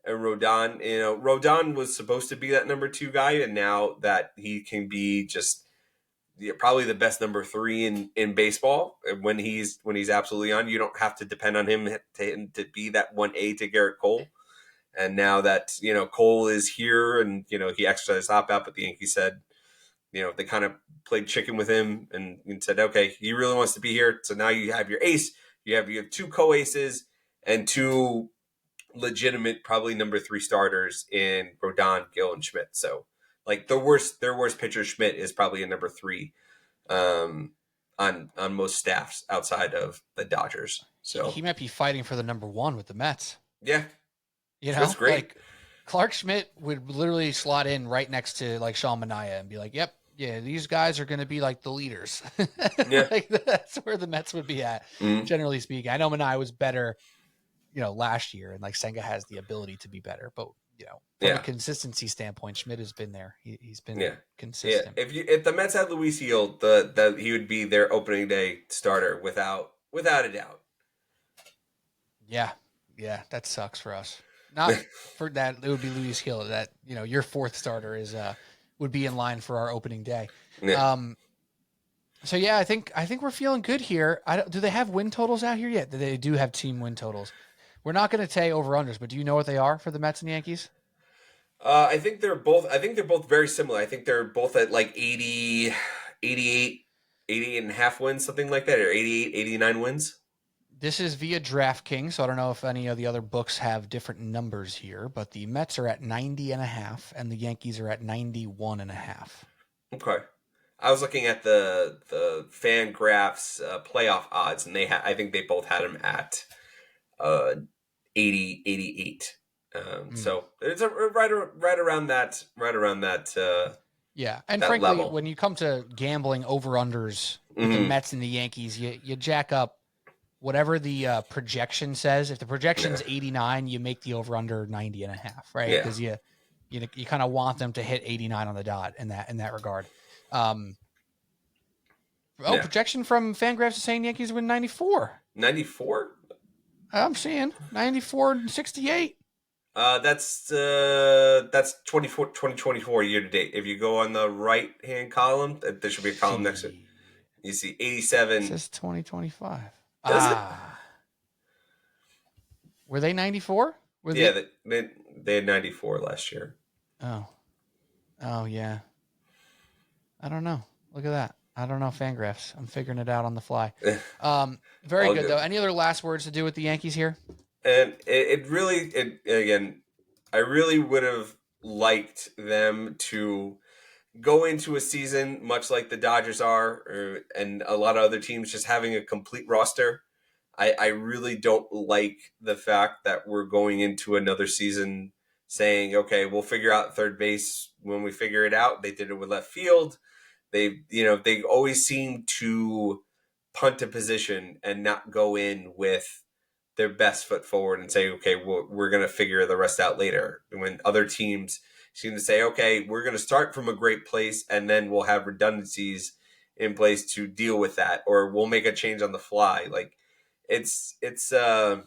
and Rodon. Rodon was supposed to be that number 2 guy, and now that he can be just probably the best number 3 in baseball when he's absolutely on. You don't have to depend on him to be that 1A to Garrett Cole. And now that Cole is here, and he exercised opt-out, but the Yankees said, they kind of played chicken with him and said, okay, he really wants to be here. So now you have your ace, you have 2 co-aces and 2 legitimate, probably number 3 starters in Rodon, Gil, and Schmidt. So like their worst pitcher, Schmidt, is probably a number 3 on most staffs outside of the Dodgers. So he might be fighting for the number 1 with the Mets. Yeah. That's great. Like Clark Schmidt would literally slot in right next to like Sean Manaea and be like, yep, yeah, these guys are going to be like the leaders. Yeah. Like, that's where the Mets would be at, generally speaking. I know Manaea was better, last year, and like Senga has the ability to be better, but from a consistency standpoint, Schmidt has been there. He's been consistent. Yeah. If the Mets had Luis Gil, he would be their opening day starter without a doubt. Yeah, that sucks for us. Not for that, it would be Luis Gil. That your 4th starter would be in line for our opening day. Yeah. So yeah, I think we're feeling good here. Do they have win totals out here yet? They do have team win totals. We're not going to say over unders, but do you know what they are for the Mets and Yankees? I think they're both. I think they're both very similar. I think they're both at like 80, 88, 88 and a half wins, something like that, or 88, 89 wins. This is via DraftKings, so I don't know if any of the other books have different numbers here, but the Mets are at 90 and a half and the Yankees are at 91 and a half. Okay. I was looking at the fan graphs playoff odds, and I think they both had them at uh, 80, 88. So it's right around that Yeah, and that frankly, level. when you come to gambling over unders with the Mm-hmm. Mets and the Yankees, you jack up whatever the projection says. If the Yeah, projection's 89, you make the over under 90 and a half, right? yeah, Because you kind of want them to hit 89 on the dot in that regard. Um, yeah. projection from Fangraphs is saying Yankees win 94. 94. I'm seeing 94 and 68. That's 2024 year to date. If you go on the right hand column, there should be a column next to it. See, You see it 87. says 2025. Does it? Were they 94? Were Yeah, they? they had 94 last year. Oh, oh yeah. I don't know. Look at that. I don't know Fangraphs. I'm figuring it out on the fly. Very All good though. good. Any other last words to do with the Yankees here? And it really, again, I really would have liked them to go into a season much like the Dodgers are, and a lot of other teams, just having a complete roster. I really don't like the fact that we're going into another season saying, okay, we'll figure out third base when we figure it out. They did it with left field. They always seem to punt a position and not go in with their best foot forward and say, okay, we're going to figure the rest out later. When other teams seem to say, okay, we're going to start from a great place and then we'll have redundancies in place to deal with that, or we'll make a change on the fly. Like it's it's a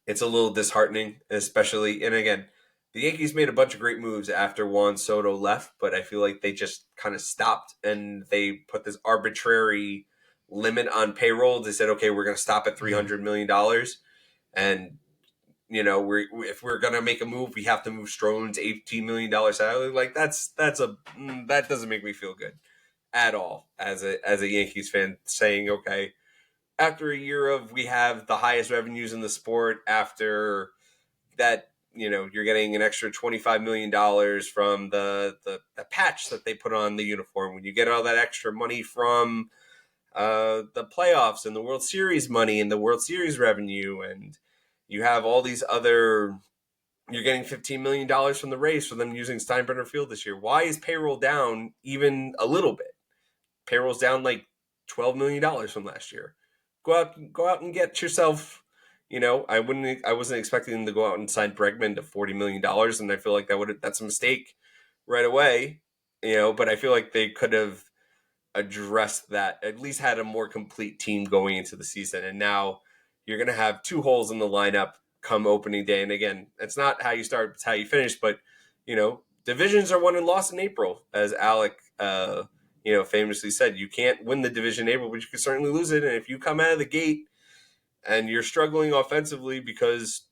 little disheartening, especially. And again, the Yankees made a bunch of great moves after Juan Soto left, but I feel like they just kind of stopped and they put this arbitrary limit on payroll. They said, okay, we're going to stop at $300 million, and if we're gonna make a move, we have to move Stroman's $18 million salary. Like that doesn't make me feel good at all as a Yankees fan. Saying, okay, after a year of we have the highest revenues in the sport, after that, you're getting an extra $25 million from the patch that they put on the uniform. When you get all that extra money from the playoffs and the World Series money and the World Series revenue, and you have all these other. You're getting $15 million from the Rays for them using Steinbrenner Field this year. Why is payroll down even a little bit? Payroll's down like $12 million from last year. Go out and get yourself. I wasn't expecting them to go out and sign Bregman to $40 million, and I feel like that's a mistake right away. But I feel like they could have addressed that, at least had a more complete team going into the season. And now you're going to have two holes in the lineup come opening day. And again, it's not how you start, it's how you finish. But, divisions are won and lost in April, as Alec, famously said. You can't win the division in April, but you can certainly lose it. And if you come out of the gate and you're struggling offensively because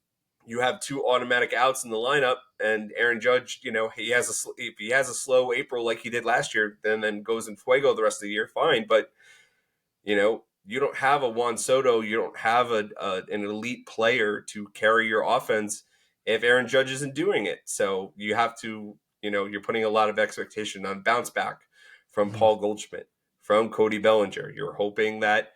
you have two automatic outs in the lineup, and Aaron Judge, if he has a slow April like he did last year, then goes in fuego the rest of the year, fine. But you don't have a Juan Soto, you don't have an elite player to carry your offense if Aaron Judge isn't doing it. So you have to, you're putting a lot of expectation on bounce back from Paul Goldschmidt, from Cody Bellinger. You're hoping that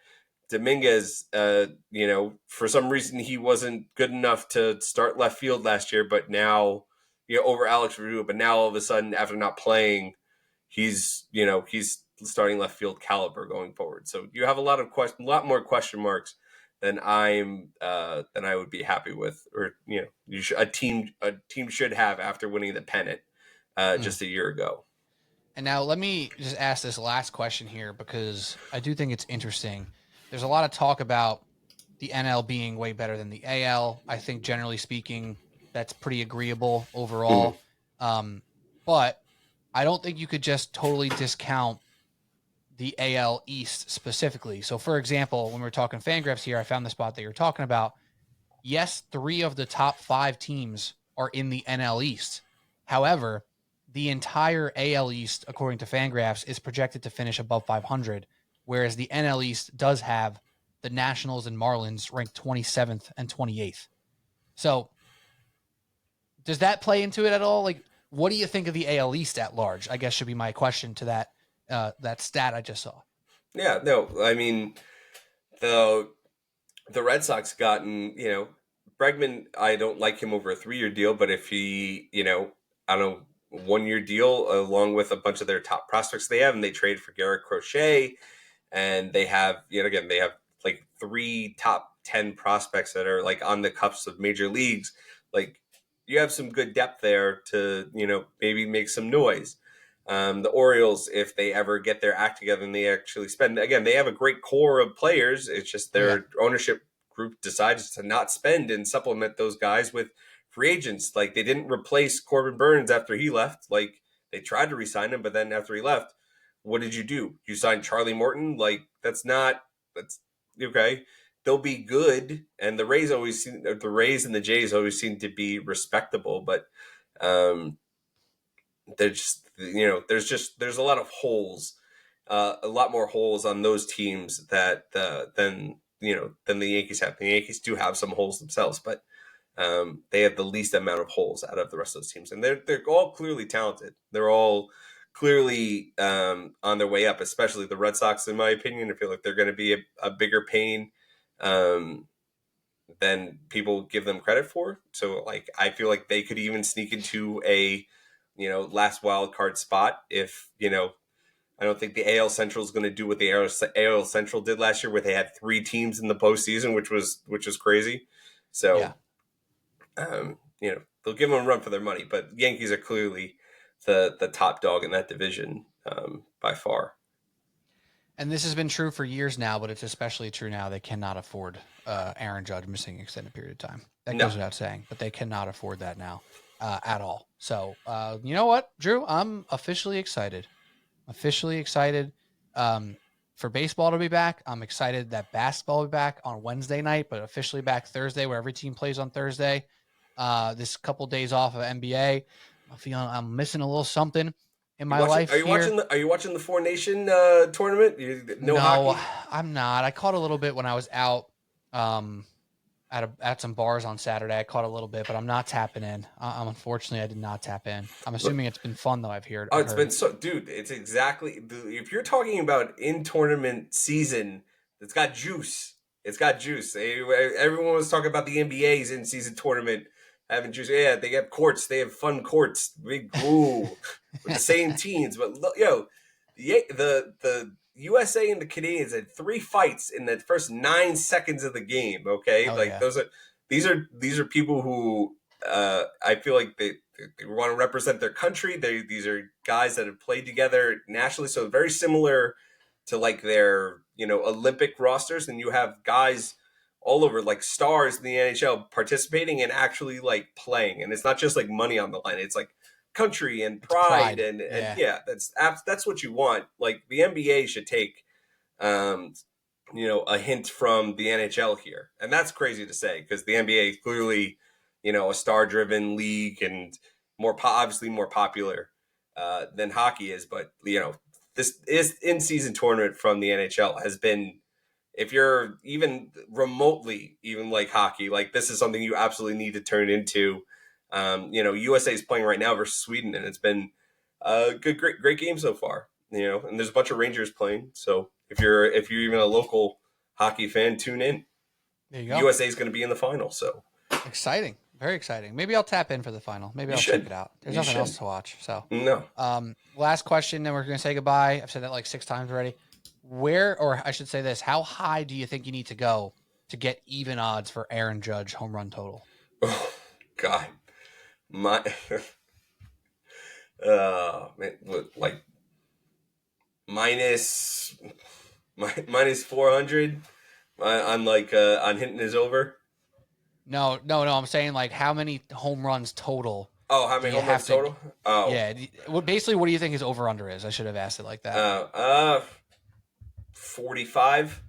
Dominguez, for some reason he wasn't good enough to start left field last year, but now, over Alex Verdugo, but now all of a sudden after not playing, he's starting left field caliber going forward. So you have a lot more question marks than I would be happy with, or a team should have after winning the pennant just a year ago. And now let me just ask this last question here because I do think it's interesting. There's a lot of talk about the NL being way better than the AL. I think generally speaking, that's pretty agreeable overall. But I don't think you could just totally discount the AL East specifically. So, for example, when we're talking Fangraphs here, I found the spot that you're talking about. Yes, 3 of the top 5 teams are in the NL East. However, the entire AL East, according to Fangraphs, is projected to finish above 500, whereas the NL East does have the Nationals and Marlins ranked 27th and 28th. So, does that play into it at all? Like, what do you think of the AL East at large? I guess should be my question to that stat I just saw. Yeah, no, I mean the Red Sox gotten, Bregman, I don't like him over a 3-year deal, but if he, I don't know, 1-year deal along with a bunch of their top prospects they have, and they trade for Garrett Crochet, and they have, again, they have like 3 top 10 prospects that are like on the cuffs of major leagues. Like, you have some good depth there to, maybe make some noise. The Orioles, if they ever get their act together and they actually spend, again, they have a great core of players. It's just their ownership group decides to not spend and supplement those guys with free agents. Like, they didn't replace Corbin Burns after he left. Like, they tried to re-sign him, but then after he left, what did you do? You signed Charlie Morton? Like, that's okay. They'll be good, and the Rays and the Jays always seem to be respectable, but there's a lot of holes, a lot more holes on those teams that than the Yankees have. The Yankees do have some holes themselves, but they have the least amount of holes out of the rest of those teams, and they're all clearly talented. They're all clearly on their way up, especially the Red Sox, in my opinion. I feel like they're going to be a bigger pain than people give them credit for. So, like, I feel like they could even sneak into a last wild card spot if, I don't think the AL Central is going to do what the AL Central did last year, where they had 3 teams in the postseason, which was crazy. So, they'll give them a run for their money, but Yankees are clearly the top dog in that division by far. And this has been true for years now, but it's especially true now. They cannot afford Aaron Judge missing an extended period of time. That goes without saying, but they cannot afford that now at all. So, you know what, Drew? I'm officially excited. For baseball to be back. I'm excited that basketball will be back on Wednesday night, but officially back Thursday, where every team plays on Thursday. This couple days off of NBA. I'm feeling I'm missing a little something in my life. Are you watching the Four Nation tournament? No hockey? I'm not. I caught a little bit when I was out at some bars on Saturday. I caught a little bit, but I'm not tapping in. Unfortunately, I did not tap in. I'm assuming it's been fun though. I've heard. Oh, it's been so, dude. It's exactly, if you're talking about in tournament season, it's got juice. It's got juice. Everyone was talking about the NBA's in season tournament having juice. Yeah, they have courts. They have fun courts. Big with the same teams. But the USA and the Canadians had 3 fights in the first 9 seconds of the game. Okay, these are people who I feel like they want to represent their country. These are guys that have played together nationally, so very similar to like their Olympic rosters. And you have guys all over, like stars in the NHL, participating and actually like playing. And it's not just like money on the line. It's like country and pride. And that's what you want. Like, the NBA should take a hint from the NHL here. And that's crazy to say, because the NBA is clearly a star-driven league and obviously more popular than hockey is. But this is in-season tournament from the NHL has been, if you're even remotely even like hockey, like, this is something you absolutely need to turn into. USA is playing right now versus Sweden, and it's been a great game so far. And there's a bunch of Rangers playing. So if you're even a local hockey fan, tune in. There you go. USA is going to be in the final. So exciting. Very exciting. Maybe I'll tap in for the final. Maybe I'll check it out. There's nothing else to watch. So no. Last question, then we're going to say goodbye. I've said that like 6 times already. Or I should say this, how high do you think you need to go to get even odds for Aaron Judge home run total? Oh, God. Like minus 400 on hitting his over. No. I'm saying, like, how many home runs total? Oh, how many home runs total? Oh, yeah. Basically, what do you think his over under is? I should have asked it like that. 45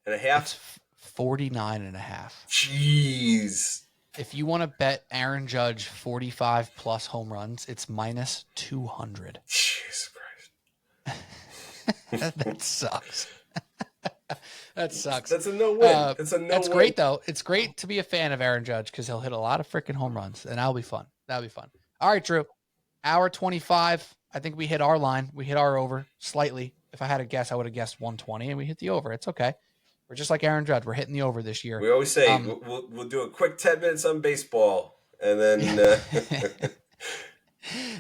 and a half. It's 49.5. Jeez. If you want to bet Aaron Judge 45 plus home runs, it's minus 200. Jesus Christ. That sucks. That sucks. That's a no win. That's great, though. It's great to be a fan of Aaron Judge because he'll hit a lot of freaking home runs, and that'll be fun. That'll be fun. All right, Drew. Hour 25. I think we hit our line. We hit our over slightly. If I had to guess, I would have guessed 120, and we hit the over. It's okay. We're just like Aaron Judge. We're hitting the over this year. We always say we'll do a quick 10 minutes on baseball, and then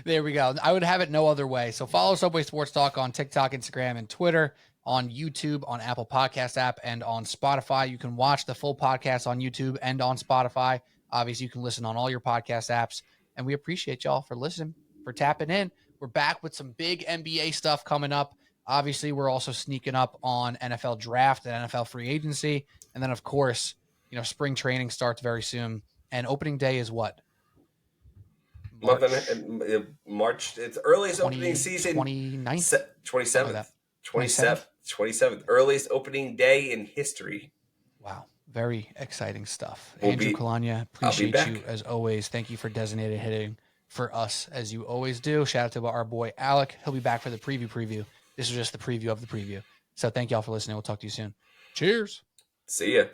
there we go. I would have it no other way. So follow Subway Sports Talk on TikTok, Instagram, and Twitter, on YouTube, on Apple Podcast app, and on Spotify. You can watch the full podcast on YouTube and on Spotify. Obviously, you can listen on all your podcast apps. And we appreciate y'all for listening, for tapping in. We're back with some big NBA stuff coming up. Obviously, we're also sneaking up on NFL draft and NFL free agency. And then, of course, spring training starts very soon. And opening day is what? March. It's earliest opening season. 29th? 27th. Earliest opening day in history. Wow. Very exciting stuff. Andrew Calagna, appreciate you as always. Thank you for designated hitting for us as you always do. Shout out to our boy Alec. He'll be back for the preview. This was just the preview of the preview. So thank y'all for listening. We'll talk to you soon. Cheers. See ya.